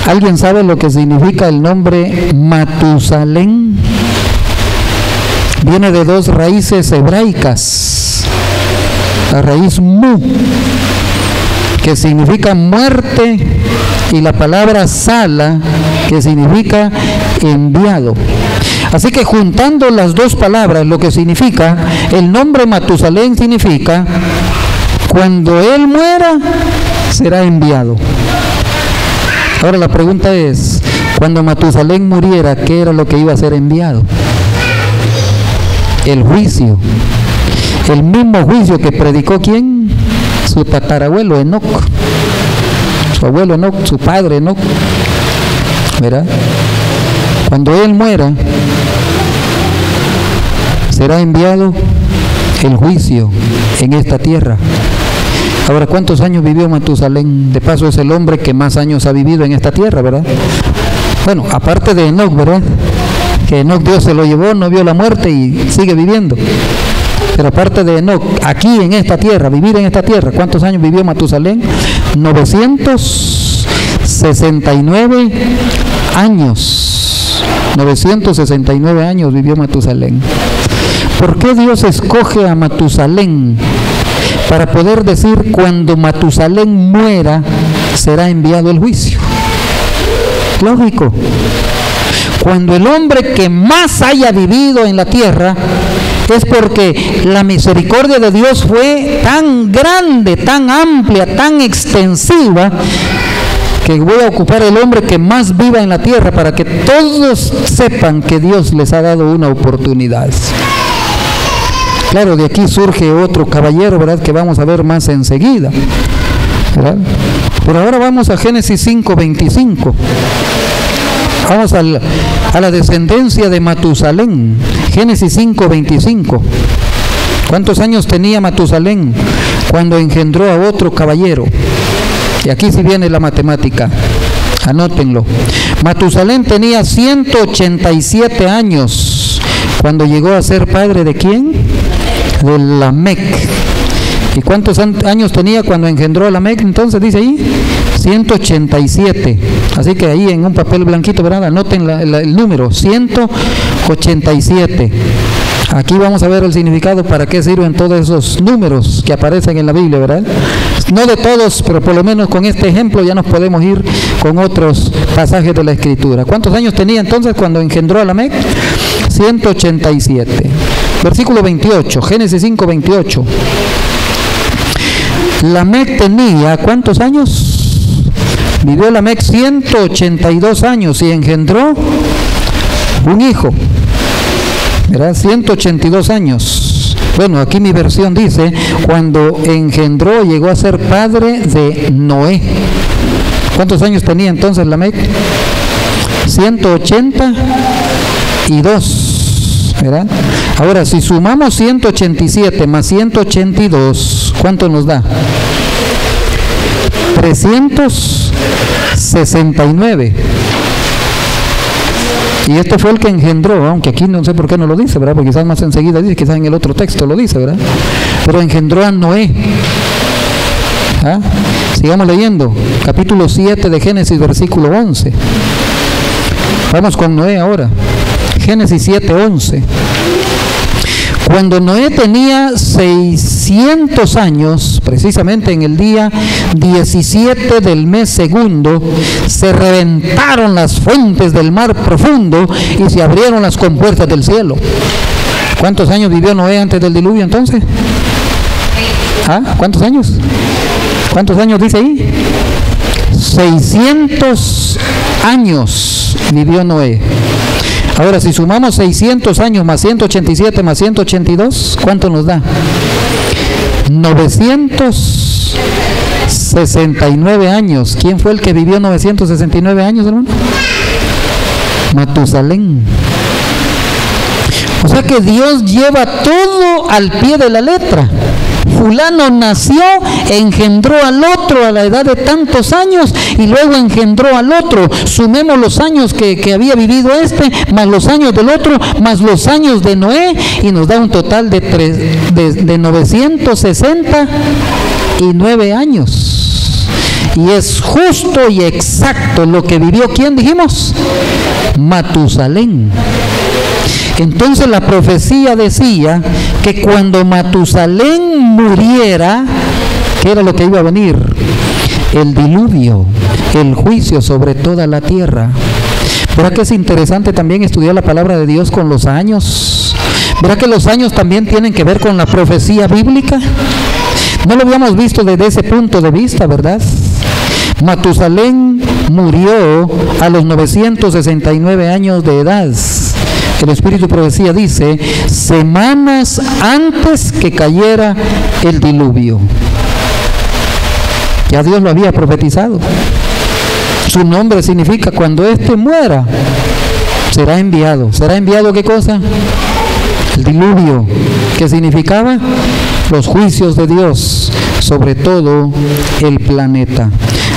Speaker 1: ¿Alguien sabe lo que significa el nombre Matusalén? Viene de dos raíces hebraicas. La raíz mu, que significa muerte, y la palabra sala, que significa enviado. Así que juntando las dos palabras, lo que significa, el nombre Matusalén significa, cuando él muera, será enviado. Ahora la pregunta es, cuando Matusalén muriera, ¿qué era lo que iba a ser enviado? El juicio. El mismo juicio que predicó ¿quién? Su tatarabuelo Enoc. Su abuelo Enoc, su padre Enoc. ¿Verdad? Cuando él muera, será enviado el juicio en esta tierra. Ahora, ¿cuántos años vivió Matusalén? De paso, es el hombre que más años ha vivido en esta tierra, ¿verdad? Bueno, aparte de Enoc, ¿verdad? Que Enoc Dios se lo llevó, no vio la muerte y sigue viviendo. Pero aparte de Enoc, aquí en esta tierra, vivir en esta tierra, ¿cuántos años vivió Matusalén? 969 años. 969 años vivió Matusalén. ¿Por qué Dios escoge a Matusalén? Para poder decir, cuando Matusalén muera, será enviado el juicio. Lógico. Cuando el hombre que más haya vivido en la tierra, es porque la misericordia de Dios fue tan grande, tan amplia, tan extensiva, que voy a ocupar el hombre que más viva en la tierra para que todos sepan que Dios les ha dado una oportunidad. Claro, de aquí surge otro caballero, ¿verdad?, que vamos a ver más enseguida, ¿verdad? Pero ahora vamos a Génesis 5:25. Vamos a la descendencia de Matusalén. Génesis 5:25. ¿Cuántos años tenía Matusalén cuando engendró a otro caballero? Y aquí sí viene la matemática. Anótenlo. Matusalén tenía 187 años cuando llegó a ser padre ¿de quién? De Lamec. ¿Y cuántos años tenía cuando engendró a Lamec? Entonces dice ahí 187. Así que ahí en un papel blanquito, ¿verdad? Anoten el número 187. Aquí vamos a ver el significado, para qué sirven todos esos números que aparecen en la Biblia, ¿verdad? No de todos, pero por lo menos con este ejemplo ya nos podemos ir con otros pasajes de la Escritura. ¿Cuántos años tenía entonces cuando engendró a Lamec? 187. Versículo 28, Génesis 5:28. Lamec tenía, ¿cuántos años? Vivió Lamec 182 años y engendró un hijo, ¿verdad? 182 años. Bueno, aquí mi versión dice, cuando engendró llegó a ser padre de Noé. ¿Cuántos años tenía entonces Lamec? 182, ¿verdad? Ahora, si sumamos 187 más 182, ¿cuánto nos da? 369. Y este fue el que engendró, aunque aquí no sé por qué no lo dice, ¿verdad? Porque quizás más enseguida dice, quizás en el otro texto lo dice, ¿verdad? Pero engendró a Noé. ¿Ah? Sigamos leyendo, capítulo 7 de Génesis, versículo 11. Vamos con Noé ahora. Génesis 7, 11. Cuando Noé tenía 600 años, precisamente en el día 17 del mes segundo, se reventaron las fuentes del mar profundo y se abrieron las compuertas del cielo. ¿Cuántos años vivió Noé antes del diluvio entonces? ¿Ah? ¿Cuántos años? ¿Cuántos años dice ahí? 600 años vivió Noé. Ahora, si sumamos 600 años más 187 más 182, ¿cuánto nos da? 969 años. ¿Quién fue el que vivió 969 años, hermano? Matusalén. O sea que Dios lleva todo al pie de la letra. Fulano nació, engendró al otro a la edad de tantos años y luego engendró al otro. Sumemos los años que había vivido este, más los años del otro, más los años de Noé, y nos da un total de 969 años. Y es justo y exacto lo que vivió, ¿quién dijimos? Matusalén. Entonces la profecía decía que cuando Matusalén muriera, ¿qué era lo que iba a venir? El diluvio, el juicio sobre toda la tierra. ¿Verdad que es interesante también estudiar la palabra de Dios con los años? ¿Verdad que los años también tienen que ver con la profecía bíblica? No lo habíamos visto desde ese punto de vista, ¿verdad? Matusalén murió a los 969 años de edad. El Espíritu de Profecía dice, semanas antes que cayera el diluvio. Ya Dios lo había profetizado. Su nombre significa, cuando éste muera, será enviado. ¿Será enviado qué cosa? El diluvio. ¿Qué significaba? Los juicios de Dios sobre todo el planeta.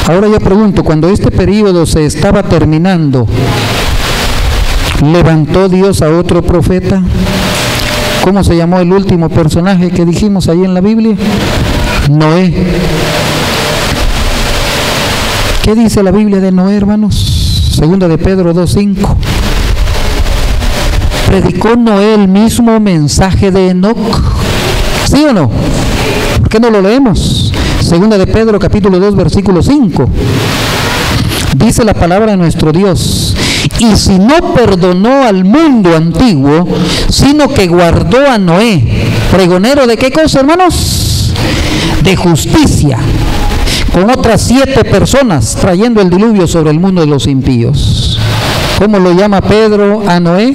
Speaker 1: Ahora yo pregunto, cuando este periodo se estaba terminando, ¿levantó Dios a otro profeta? ¿Cómo se llamó el último personaje que dijimos ahí en la Biblia? Noé. ¿Qué dice la Biblia de Noé, hermanos? Segunda de Pedro 2:5. ¿Predicó Noé el mismo mensaje de Enoc? ¿Sí o no? ¿Por qué no lo leemos? Segunda de Pedro capítulo 2 versículo 5. Dice la palabra de nuestro Dios: y si no perdonó al mundo antiguo, sino que guardó a Noé, pregonero de qué cosa, hermanos? De justicia, con otras 7 personas, trayendo el diluvio sobre el mundo de los impíos. ¿Cómo lo llama Pedro a Noé?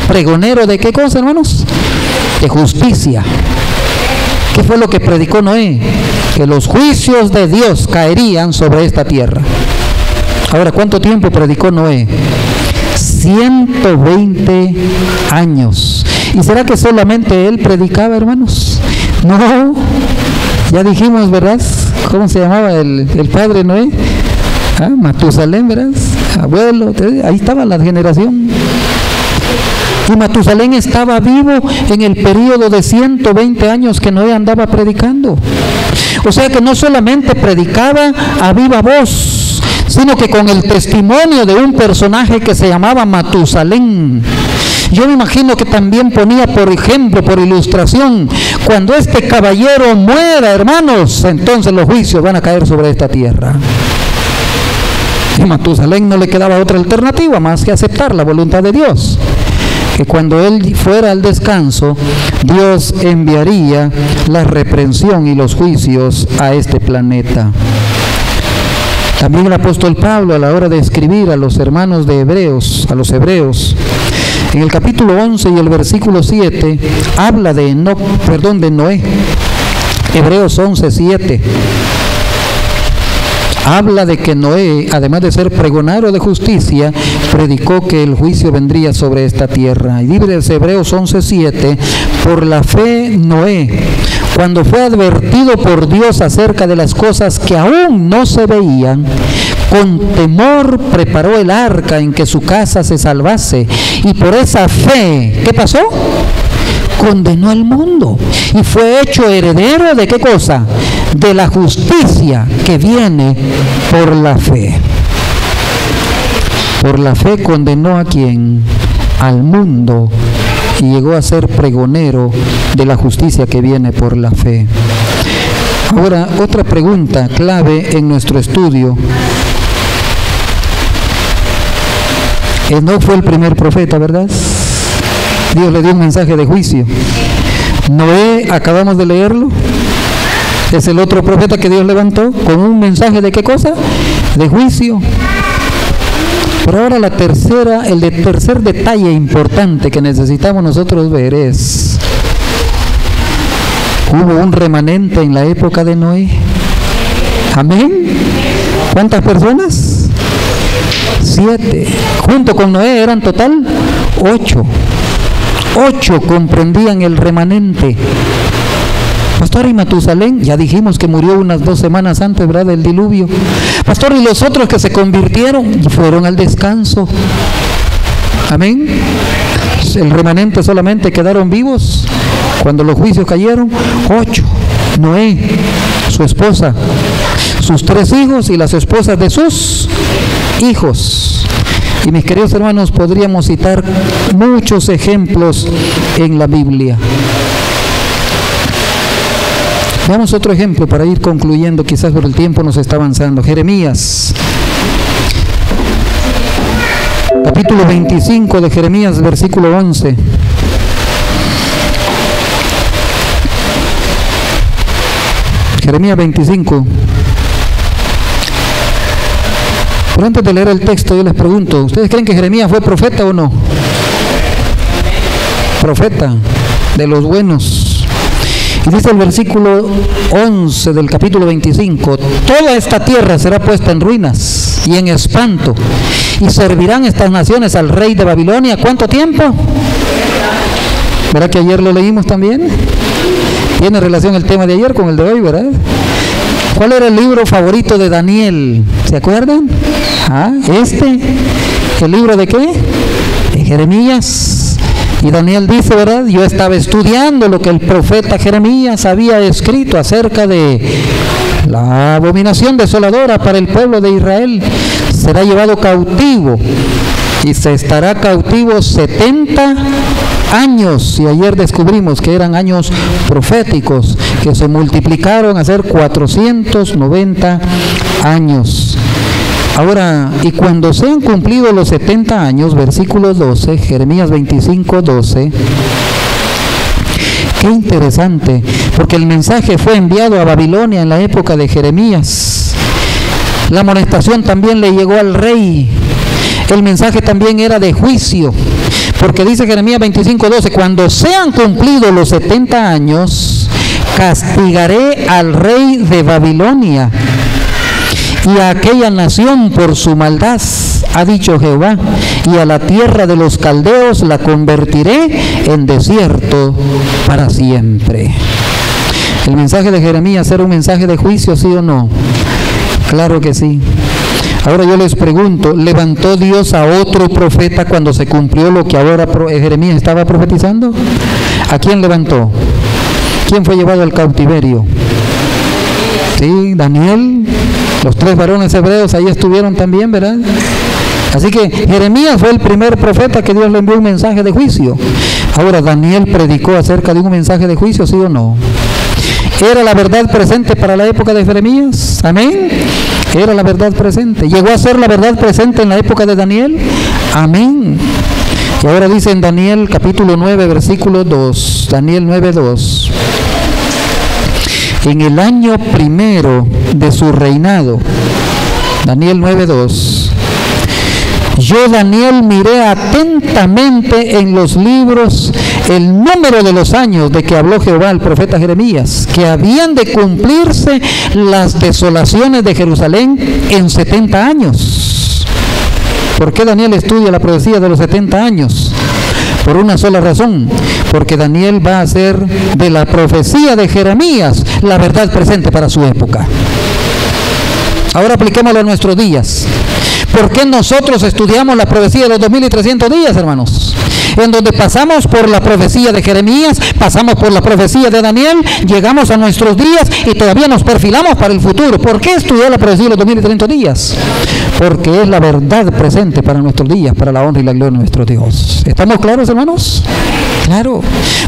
Speaker 1: Pregonero de qué cosa, hermanos? De justicia. ¿Qué fue lo que predicó Noé? Que los juicios de Dios caerían sobre esta tierra. Ahora, ¿cuánto tiempo predicó Noé? 120 años. ¿Y será que solamente él predicaba, hermanos? No, ya dijimos, ¿verdad? ¿Cómo se llamaba el padre Noé? Matusalén, ¿verdad? Abuelo, ahí estaba la generación. Y Matusalén estaba vivo en el periodo de 120 años que Noé andaba predicando. O sea que no solamente predicaba a viva voz, sino que con el testimonio de un personaje que se llamaba Matusalén. Yo me imagino que también ponía, por ejemplo, por ilustración, cuando este caballero muera, hermanos, entonces los juicios van a caer sobre esta tierra. Y a Matusalén no le quedaba otra alternativa más que aceptar la voluntad de Dios. que cuando él fuera al descanso, Dios enviaría la reprensión y los juicios a este planeta. También el apóstol Pablo, a la hora de escribir a los hermanos de Hebreos, a los hebreos, en el capítulo 11 y el versículo 7, habla de Noé. Hebreos 11, 7. Habla de que Noé, además de ser pregonero de justicia, predicó que el juicio vendría sobre esta tierra. Y dice Hebreos 11, 7, por la fe Noé, cuando fue advertido por Dios acerca de las cosas que aún no se veían, con temor preparó el arca en que su casa se salvase. Y por esa fe, ¿qué pasó? Condenó al mundo y fue hecho heredero ¿de qué cosa? De la justicia que viene por la fe. Por la fe condenó a quién? Al mundo, y llegó a ser pregonero de la justicia que viene por la fe. Ahora, otra pregunta clave en nuestro estudio. Enoc fue el primer profeta, ¿verdad? Dios le dio un mensaje de juicio. Noé, acabamos de leerlo, es el otro profeta que Dios levantó con un mensaje de ¿qué cosa? De juicio. Pero ahora el tercer detalle importante que necesitamos nosotros ver es: hubo un remanente en la época de Noé. Amén. ¿Cuántas personas? 7. Junto con Noé eran total 8. 8 comprendían el remanente. Pastor, y Matusalén, ya dijimos que murió unas 2 semanas antes, ¿verdad?, del diluvio. Pastor, y los otros que se convirtieron y fueron al descanso. Amén. El remanente solamente quedaron vivos cuando los juicios cayeron 8. Noé, su esposa, sus 3 hijos y las esposas de sus hijos. Y mis queridos hermanos, podríamos citar muchos ejemplos en la Biblia. Veamos otro ejemplo para ir concluyendo, quizás por el tiempo nos está avanzando. Jeremías, capítulo 25 de Jeremías, versículo 11. Jeremías 25. Pero antes de leer el texto, yo les pregunto, ¿ustedes creen que Jeremías fue profeta o no? Profeta, de los buenos. Y dice el versículo 11 del capítulo 25, toda esta tierra será puesta en ruinas y en espanto, y servirán estas naciones al rey de Babilonia. ¿Cuánto tiempo? ¿Verdad que ayer lo leímos también? Tiene relación el tema de ayer con el de hoy, ¿verdad? ¿Cuál era el libro favorito de Daniel? ¿Se acuerdan? ¿El libro de qué? De Jeremías. Y Daniel dice, ¿verdad? Yo estaba estudiando lo que el profeta Jeremías había escrito acerca de la abominación desoladora para el pueblo de Israel. Será llevado cautivo y se estará cautivo 70 años. Y ayer descubrimos que eran años proféticos que se multiplicaron a ser 490 años. Ahora, y cuando sean cumplidos los 70 años, versículo 12, Jeremías 25, 12, qué interesante, porque el mensaje fue enviado a Babilonia en la época de Jeremías. La amonestación también le llegó al rey. El mensaje también era de juicio, porque dice Jeremías 25, 12, cuando sean cumplidos los 70 años, castigaré al rey de Babilonia y a aquella nación por su maldad, ha dicho Jehová, y a la tierra de los caldeos la convertiré en desierto para siempre. ¿El mensaje de Jeremías era un mensaje de juicio, sí o no? Claro que sí. Ahora yo les pregunto, ¿levantó Dios a otro profeta cuando se cumplió lo que ahora Jeremías estaba profetizando? ¿A quién levantó? ¿Quién fue llevado al cautiverio? Sí, Daniel. Los 3 varones hebreos ahí estuvieron también, ¿verdad? Así que Jeremías fue el primer profeta que Dios le envió un mensaje de juicio. Ahora, ¿Daniel predicó acerca de un mensaje de juicio, sí o no? ¿Era la verdad presente para la época de Jeremías? Amén. Era la verdad presente. ¿Llegó a ser la verdad presente en la época de Daniel? Amén. Y ahora dice en Daniel capítulo 9, versículo 2, Daniel 9:2. En el año primero de su reinado, Daniel 9:2, yo, Daniel, miré atentamente en los libros el número de los años de que habló Jehová al profeta Jeremías, que habían de cumplirse las desolaciones de Jerusalén en 70 años. ¿Por qué Daniel estudia la profecía de los 70 años? Por una sola razón, porque Daniel va a hacer de la profecía de Jeremías la verdad presente para su época. Ahora apliquémoslo a nuestros días. ¿Por qué nosotros estudiamos la profecía de los 2300 días, hermanos? En donde pasamos por la profecía de Jeremías, pasamos por la profecía de Daniel, llegamos a nuestros días y todavía nos perfilamos para el futuro. ¿Por qué estudiar la profecía de los 2300 días? Porque es la verdad presente para nuestros días, para la honra y la gloria de nuestro Dios. ¿Estamos claros, hermanos? Claro,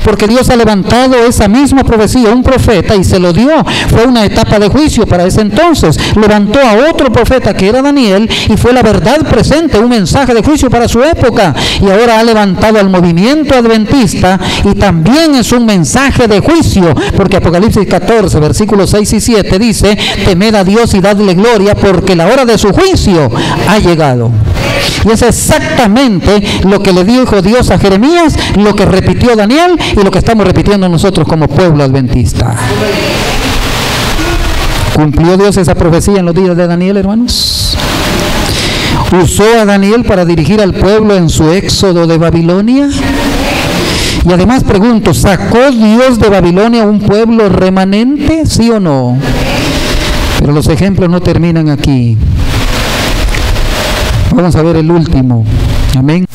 Speaker 1: porque Dios ha levantado esa misma profecía, un profeta, y se lo dio. Fue una etapa de juicio para ese entonces. Levantó a otro profeta que era Daniel y fue la verdad presente, un mensaje de juicio para su época. Y ahora ha levantado al movimiento adventista y también es un mensaje de juicio, porque Apocalipsis 14, versículos 6 y 7 dice: temed a Dios y dadle gloria, porque la hora de su juicio ha llegado. Y es exactamente lo que le dijo Dios a Jeremías, lo que repitió Daniel y lo que estamos repitiendo nosotros como pueblo adventista. ¿Cumplió Dios esa profecía en los días de Daniel, hermanos? ¿Usó a Daniel para dirigir al pueblo en su éxodo de Babilonia? Y además pregunto, ¿sacó Dios de Babilonia un pueblo remanente? ¿Sí o no? Pero los ejemplos no terminan aquí. Vamos a ver el último. Amén.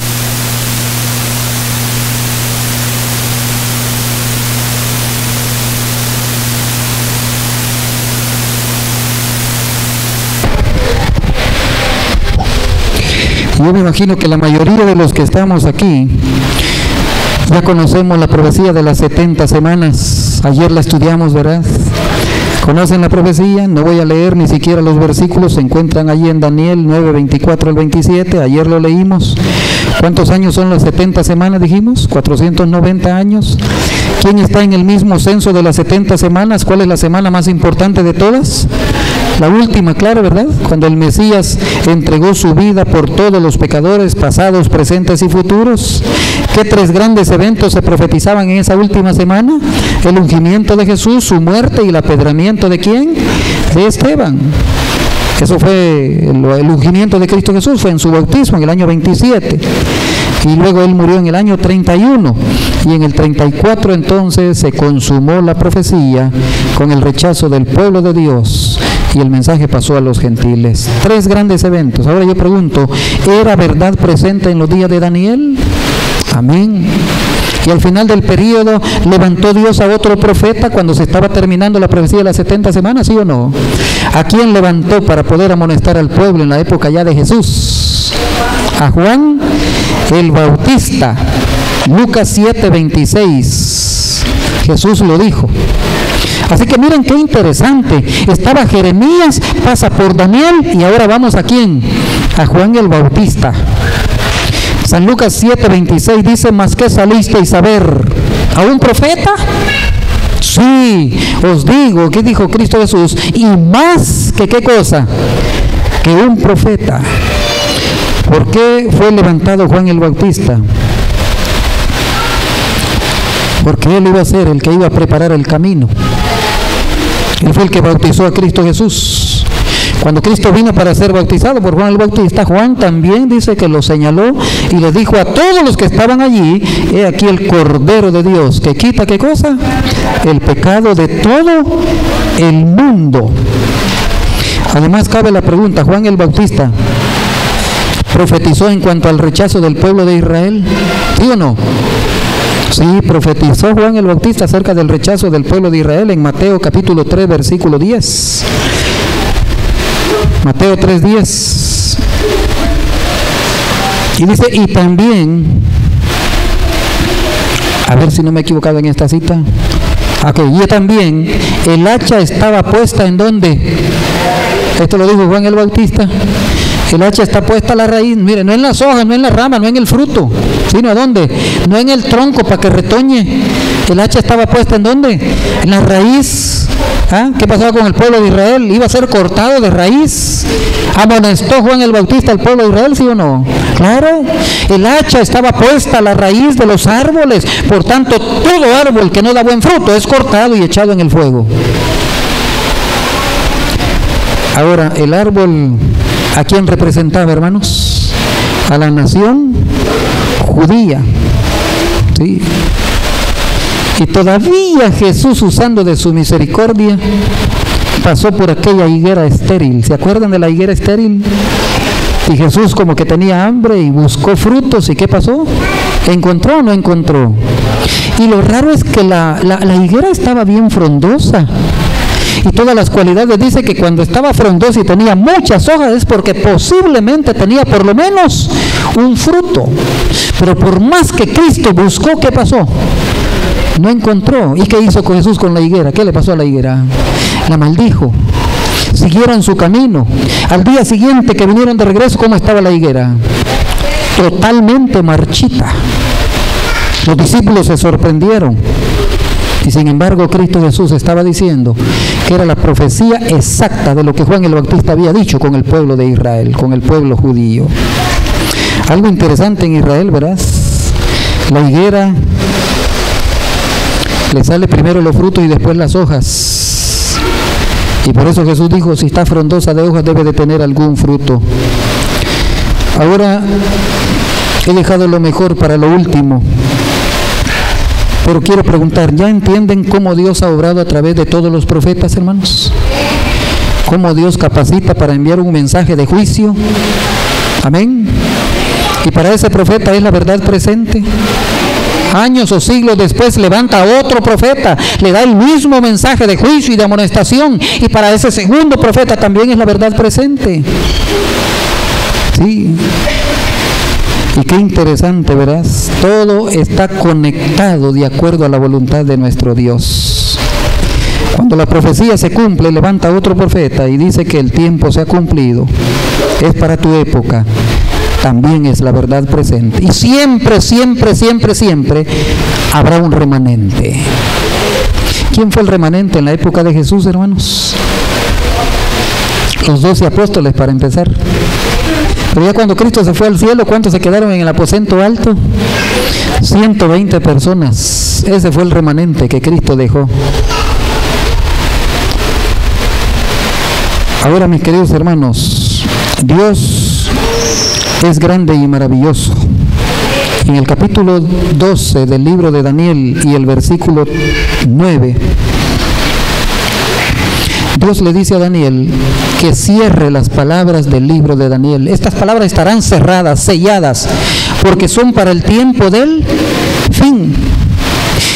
Speaker 1: Yo me imagino que la mayoría de los que estamos aquí ya conocemos la profecía de las 70 semanas. Ayer la estudiamos, ¿verdad? ¿Conocen la profecía? No voy a leer ni siquiera los versículos, se encuentran allí en Daniel 9, 24 al 27, ayer lo leímos. ¿Cuántos años son las 70 semanas, dijimos? 490 años. ¿Quién está en el mismo censo de las 70 semanas? ¿Cuál es la semana más importante de todas? La última, claro, ¿verdad? Cuando el Mesías entregó su vida por todos los pecadores, pasados, presentes y futuros. ¿Qué tres grandes eventos se profetizaban en esa última semana? El ungimiento de Jesús, su muerte y el apedramiento ¿de quién? De Esteban. Eso fue el ungimiento de Cristo Jesús, fue en su bautismo en el año 27. Y luego él murió en el año 31. Y en el 34 entonces se consumó la profecía con el rechazo del pueblo de Dios. Y el mensaje pasó a los gentiles. Tres grandes eventos. Ahora yo pregunto, ¿era verdad presente en los días de Daniel? Amén. Y al final del periodo, ¿levantó Dios a otro profeta cuando se estaba terminando la profecía de las 70 semanas? ¿Sí o no? ¿A quién levantó para poder amonestar al pueblo en la época ya de Jesús? A Juan el Bautista. Lucas 7, 26. Jesús lo dijo. Así que miren qué interesante. Estaba Jeremías, pasa por Daniel y ahora vamos ¿a quién? A Juan el Bautista. San Lucas 7, 26 dice: ¿mas qué salisteis a ver? ¿A un profeta? Sí, os digo, ¿qué dijo Cristo Jesús? Y más que ¿qué cosa? Que un profeta. ¿Por qué fue levantado Juan el Bautista? Porque él iba a ser el que iba a preparar el camino. Él fue el que bautizó a Cristo Jesús. Cuando Cristo vino para ser bautizado por Juan el Bautista, Juan también dice que lo señaló y le dijo a todos los que estaban allí: he aquí el Cordero de Dios que quita ¿qué cosa? El pecado de todo el mundo. Además cabe la pregunta: ¿Juan el Bautista profetizó en cuanto al rechazo del pueblo de Israel? ¿Sí o no? Sí, profetizó Juan el Bautista acerca del rechazo del pueblo de Israel en Mateo capítulo 3, versículo 10. Mateo 3:10. Y dice, y también, a ver si no me he equivocado en esta cita. Y también el hacha estaba puesta ¿en dónde? Esto lo dijo Juan el Bautista. El hacha está puesta a la raíz, mire, no en las hojas, no en la rama, no en el fruto, sino ¿a dónde? No en el tronco para que retoñe. El hacha estaba puesta ¿en dónde? En la raíz. ¿Ah? ¿Qué pasaba con el pueblo de Israel? Iba a ser cortado de raíz. ¿Amonestó Juan el Bautista al pueblo de Israel, sí o no? Claro, el hacha estaba puesta a la raíz de los árboles. Por tanto, todo árbol que no da buen fruto es cortado y echado en el fuego. Ahora, el árbol, ¿a quién representaba, hermanos? A la nación judía. ¿Sí? Y todavía Jesús, usando de su misericordia, pasó por aquella higuera estéril. ¿Se acuerdan de la higuera estéril? Y Jesús como que tenía hambre y buscó frutos. ¿Y qué pasó? ¿Encontró o no encontró? Y lo raro es que la higuera estaba bien frondosa. Y todas las cualidades, dice que cuando estaba frondosa y tenía muchas hojas es porque posiblemente tenía por lo menos un fruto. Pero por más que Cristo buscó, ¿qué pasó? No encontró. ¿Y qué hizo Jesús con la higuera? ¿Qué le pasó a la higuera? La maldijo. Siguieron su camino. Al día siguiente que vinieron de regreso, ¿cómo estaba la higuera? Totalmente marchita. Los discípulos se sorprendieron. Y sin embargo, Cristo Jesús estaba diciendo que era la profecía exacta de lo que Juan el Bautista había dicho con el pueblo de Israel, con el pueblo judío. Algo interesante en Israel, verás. La higuera le sale primero los frutos y después las hojas. Y por eso Jesús dijo, si está frondosa de hojas debe de tener algún fruto. Ahora he dejado lo mejor para lo último. Pero quiero preguntar, ¿ya entienden cómo Dios ha obrado a través de todos los profetas, hermanos? ¿Cómo Dios capacita para enviar un mensaje de juicio? Amén. Y para ese profeta es la verdad presente. Años o siglos después levanta a otro profeta, le da el mismo mensaje de juicio y de amonestación, y para ese segundo profeta también es la verdad presente. Sí. Y qué interesante, verás, todo está conectado de acuerdo a la voluntad de nuestro Dios. Cuando la profecía se cumple, levanta a otro profeta y dice que el tiempo se ha cumplido, es para tu época. También es la verdad presente. Y siempre, siempre, siempre, siempre habrá un remanente. ¿Quién fue el remanente en la época de Jesús, hermanos? Los 12 apóstoles, para empezar. Pero ya cuando Cristo se fue al cielo, ¿cuántos se quedaron en el aposento alto? 120 personas. Ese fue el remanente que Cristo dejó. Ahora, mis queridos hermanos, Dios es grande y maravilloso. En el capítulo 12 del libro de Daniel y el versículo 9, Dios le dice a Daniel que cierre las palabras del libro de Daniel. Estas palabras estarán cerradas, selladas, porque son para el tiempo del fin.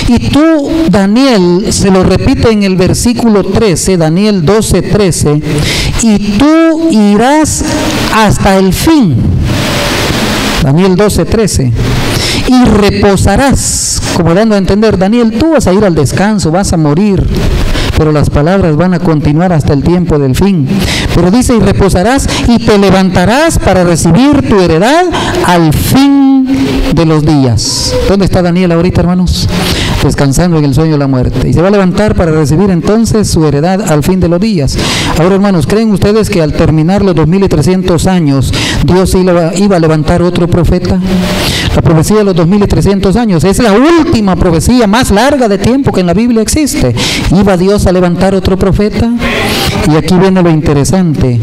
Speaker 1: Y tú, Daniel, se lo repite en el versículo 13, Daniel 12:13, y tú irás hasta el fin. Daniel 12:13. Y reposarás, como dando a entender, Daniel, tú vas a ir al descanso, vas a morir, pero las palabras van a continuar hasta el tiempo del fin. Pero dice, y reposarás y te levantarás para recibir tu heredad al fin de los días. ¿Dónde está Daniel ahorita, hermanos? Descansando en el sueño de la muerte. Y se va a levantar para recibir entonces su heredad al fin de los días. Ahora, hermanos, ¿creen ustedes que al terminar los 2300 años Dios iba a levantar otro profeta? La profecía de los 2300 años es la última profecía más larga de tiempo que en la Biblia existe. ¿Iba Dios a levantar otro profeta? Y aquí viene lo interesante.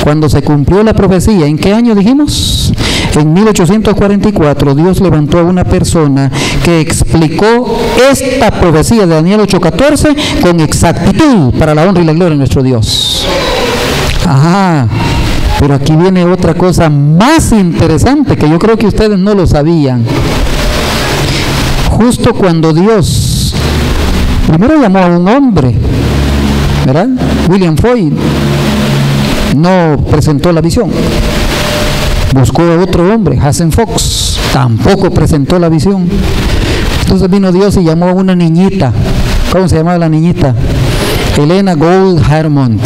Speaker 1: Cuando se cumplió la profecía, ¿en qué año dijimos? En 1844 Dios levantó a una persona que explicó esta profecía de Daniel 8:14 con exactitud para la honra y la gloria de nuestro Dios. Ajá. Pero aquí viene otra cosa más interesante que yo creo que ustedes no lo sabían. Justo cuando Dios primero llamó a un hombre, ¿verdad? William Foy no presentó la visión. Buscó a otro hombre, Hazen Fox, tampoco presentó la visión. Entonces vino Dios y llamó a una niñita. ¿Cómo se llamaba la niñita? Helena Gould Harmon.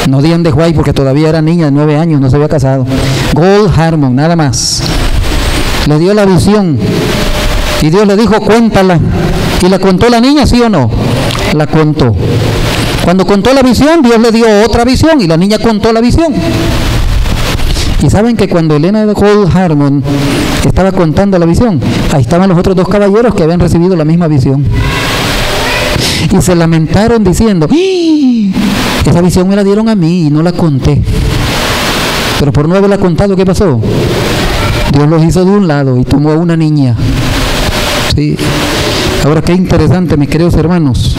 Speaker 1: No Diane de White, porque todavía era niña de 9 años, no se había casado. Gold Harmon, nada más. Le dio la visión y Dios le dijo, cuéntala. ¿Y la contó la niña, sí o no? La contó. Cuando contó la visión, Dios le dio otra visión y la niña contó la visión. Y saben que cuando Elena de Gold Harmon estaba contando la visión, ahí estaban los otros 2 caballeros que habían recibido la misma visión. Y se lamentaron diciendo, esa visión me la dieron a mí y no la conté. Pero por no haberla contado, ¿qué pasó? Dios los hizo de un lado y tomó a una niña. Sí. Ahora, qué interesante, mis queridos hermanos.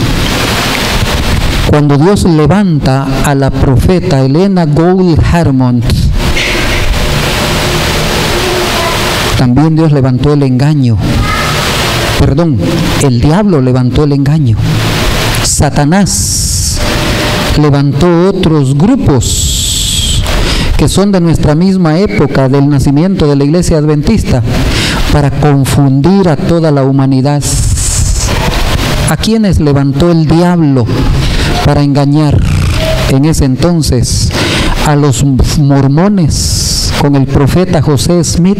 Speaker 1: Cuando Dios levanta a la profeta Elena Gold Harmon, también Dios levantó el engaño. Perdón, el diablo levantó el engaño. Satanás levantó otros grupos que son de nuestra misma época, del nacimiento de la iglesia adventista, para confundir a toda la humanidad. ¿A quiénes levantó el diablo para engañar? En ese entonces, a los mormones con el profeta José Smith.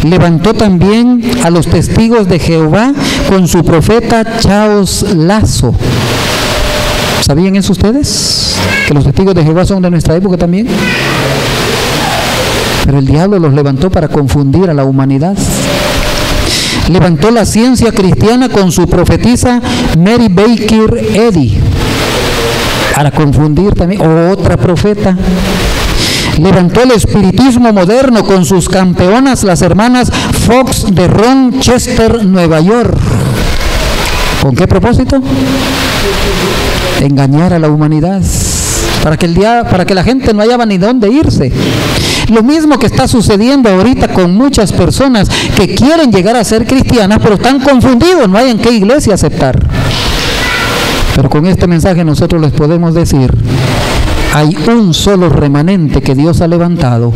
Speaker 1: Levantó también a los testigos de Jehová con su profeta Charles Lazo. ¿Sabían eso ustedes? Que los testigos de Jehová son de nuestra época también. Pero el diablo los levantó para confundir a la humanidad. Levantó la ciencia cristiana con su profetisa Mary Baker Eddy para confundir también, otra profeta. Levantó el espiritismo moderno con sus campeonas, las hermanas Fox de Rochester, Nueva York. ¿Con qué propósito? Engañar a la humanidad, para que la gente no hallaba ni dónde irse. Lo mismo que está sucediendo ahorita con muchas personas que quieren llegar a ser cristianas, pero están confundidos, no hay en qué iglesia aceptar. Pero con este mensaje nosotros les podemos decir, hay un solo remanente que Dios ha levantado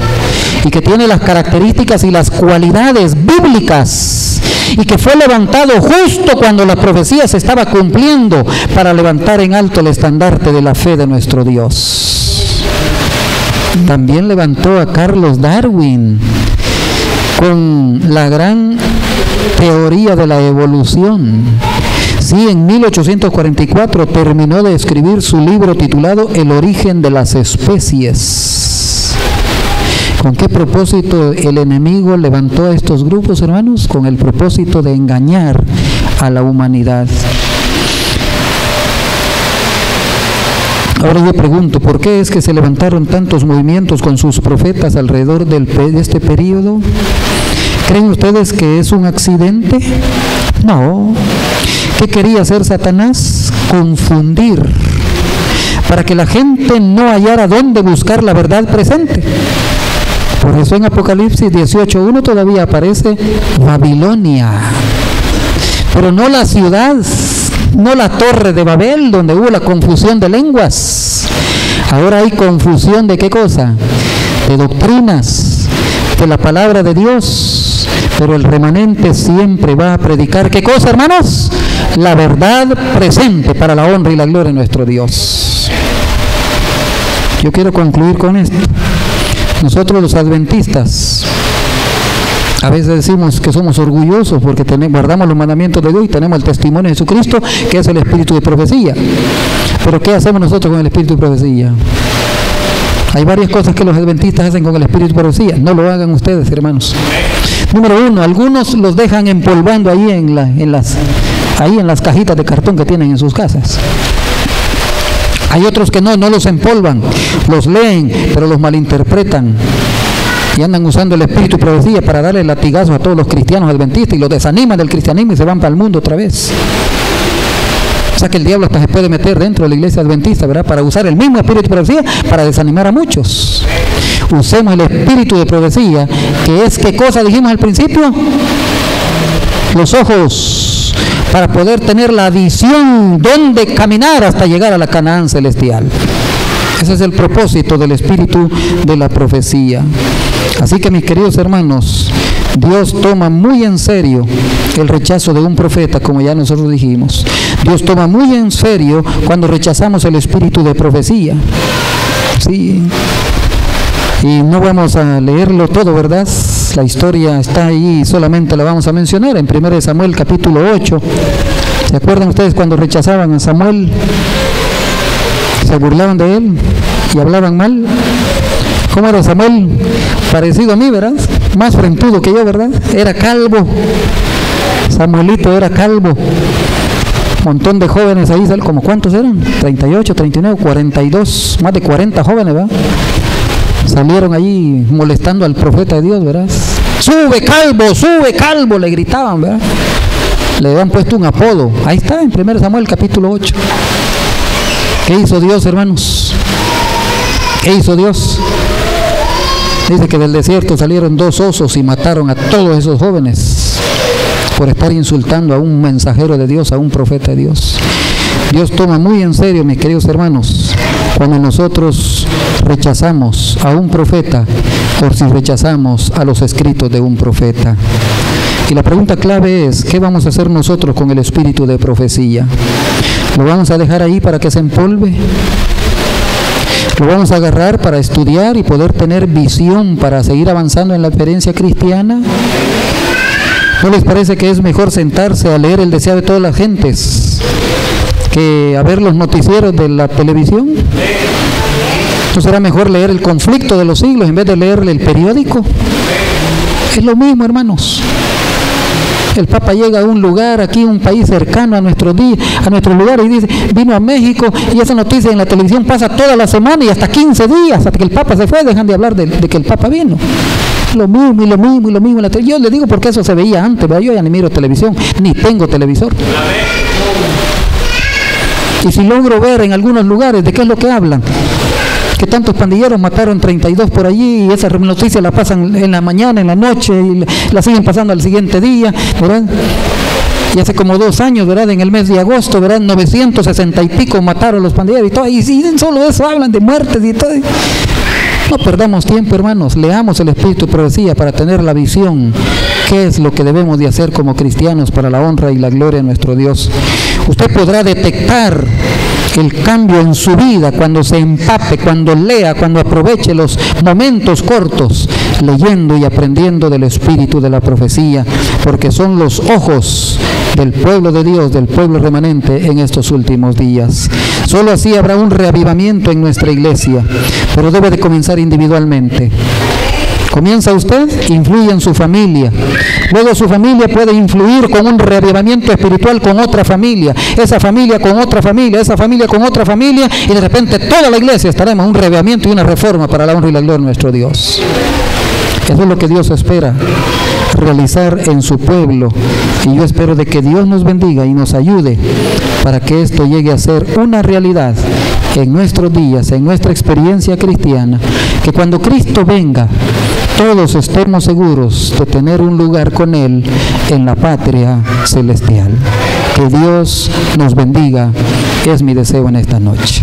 Speaker 1: y que tiene las características y las cualidades bíblicas y que fue levantado justo cuando la profecía se estaba cumpliendo para levantar en alto el estandarte de la fe de nuestro Dios. También levantó a Carlos Darwin con la gran teoría de la evolución. Sí, en 1844 terminó de escribir su libro titulado El origen de las especies. ¿Con qué propósito el enemigo levantó a estos grupos, hermanos? Con el propósito de engañar a la humanidad. Ahora yo pregunto, ¿por qué es que se levantaron tantos movimientos con sus profetas alrededor de este periodo? ¿Creen ustedes que es un accidente? No. ¿Qué quería hacer Satanás? Confundir, para que la gente no hallara dónde buscar la verdad presente. Por eso en Apocalipsis 18:1 todavía aparece Babilonia, pero no la ciudad, no la torre de Babel, donde hubo la confusión de lenguas. Ahora hay confusión de ¿qué cosa? De doctrinas, de la palabra de Dios. Pero el remanente siempre va a predicar ¿qué cosa, hermanos? La verdad presente para la honra y la gloria de nuestro Dios. Yo quiero concluir con esto. Nosotros los adventistas a veces decimos que somos orgullosos porque guardamos los mandamientos de Dios y tenemos el testimonio de Jesucristo, que es el espíritu de profecía. Pero ¿qué hacemos nosotros con el espíritu de profecía? Hay varias cosas que los adventistas hacen con el espíritu de profecía. No lo hagan ustedes, hermanos. Número 1, algunos los dejan empolvando ahí en las cajitas de cartón que tienen en sus casas. Hay otros que no los empolvan, los leen, pero los malinterpretan. Y andan usando el espíritu de profecía para darle latigazos a todos los cristianos adventistas y los desaniman del cristianismo y se van para el mundo otra vez. O sea que el diablo hasta se puede meter dentro de la iglesia adventista, ¿verdad? Para usar el mismo espíritu de profecía para desanimar a muchos. Usemos el espíritu de profecía, que es, ¿qué cosa dijimos al principio? Los ojos, para poder tener la visión donde caminar hasta llegar a la Canaán celestial. Ese es el propósito del espíritu de la profecía. Así que, mis queridos hermanos, Dios toma muy en serio el rechazo de un profeta, como ya nosotros dijimos. Dios toma muy en serio cuando rechazamos el espíritu de profecía. Sí. Y no vamos a leerlo todo, ¿verdad? La historia está ahí, solamente la vamos a mencionar en 1 Samuel capítulo 8. ¿Se acuerdan ustedes cuando rechazaban a Samuel? Se burlaban de él y hablaban mal. ¿Cómo era Samuel? Parecido a mí, ¿verdad? Más frentudo que yo, ¿verdad? Era calvo. Samuelito era calvo. Montón de jóvenes ahí, ¿como cuántos eran? 38, 39, 42, más de 40 jóvenes, ¿verdad? Salieron allí molestando al profeta de Dios, ¿verdad? Sube calvo, le gritaban, ¿verdad? Le habían puesto un apodo. Ahí está, en 1 Samuel capítulo 8. ¿Qué hizo Dios, hermanos? ¿Qué hizo Dios? Dice que del desierto salieron 2 osos y mataron a todos esos jóvenes por estar insultando a un mensajero de Dios, a un profeta de Dios. Dios toma muy en serio, mis queridos hermanos, cuando nosotros rechazamos a un profeta o si rechazamos a los escritos de un profeta. Y la pregunta clave es, ¿qué vamos a hacer nosotros con el espíritu de profecía? ¿Lo vamos a dejar ahí para que se empolve? ¿Lo vamos a agarrar para estudiar y poder tener visión para seguir avanzando en la experiencia cristiana? ¿No les parece que es mejor sentarse a leer el deseo de todas las gentes que a ver los noticieros de la televisión? ¿No será mejor leer el conflicto de los siglos en vez de leer el periódico? Es lo mismo, hermanos. El Papa llega a un lugar, aquí un país cercano a nuestro lugar, y dice, vino a México, y esa noticia en la televisión pasa toda la semana y hasta 15 días, hasta que el Papa se fue, dejan de hablar de que el Papa vino. Lo mismo y lo mismo y lo mismo. Yo le digo porque eso se veía antes, ¿verdad? Yo ya ni miro televisión, ni tengo televisor. Y si logro ver en algunos lugares de qué es lo que hablan, que tantos pandilleros mataron 32 por allí, y esa noticia la pasan en la mañana, en la noche, y la siguen pasando al siguiente día, ¿verdad? Y hace como 2 años, ¿verdad? En el mes de agosto, ¿verdad? 960 y pico mataron los pandilleros y todo, y solo eso hablan de muertes y todo. No perdamos tiempo, hermanos, leamos el espíritu de profecía para tener la visión, qué es lo que debemos de hacer como cristianos para la honra y la gloria de nuestro Dios. Usted podrá detectar el cambio en su vida cuando se empape, cuando lea, cuando aproveche los momentos cortos leyendo y aprendiendo del espíritu de la profecía, porque son los ojos del pueblo de Dios, del pueblo remanente en estos últimos días. Solo así habrá un reavivamiento en nuestra iglesia, pero debe de comenzar individualmente. Comienza usted, influye en su familia. Luego su familia puede influir con un reavivamiento espiritual con otra familia. Esa familia con otra familia, esa familia con otra familia, y de repente toda la iglesia estaremos en un reavivamiento y una reforma para la honra y la gloria de nuestro Dios. Eso es lo que Dios espera realizar en su pueblo. Y yo espero de que Dios nos bendiga y nos ayude para que esto llegue a ser una realidad en nuestros días, en nuestra experiencia cristiana, que cuando Cristo venga, todos estemos seguros de tener un lugar con Él en la patria celestial. Que Dios nos bendiga, es mi deseo en esta noche.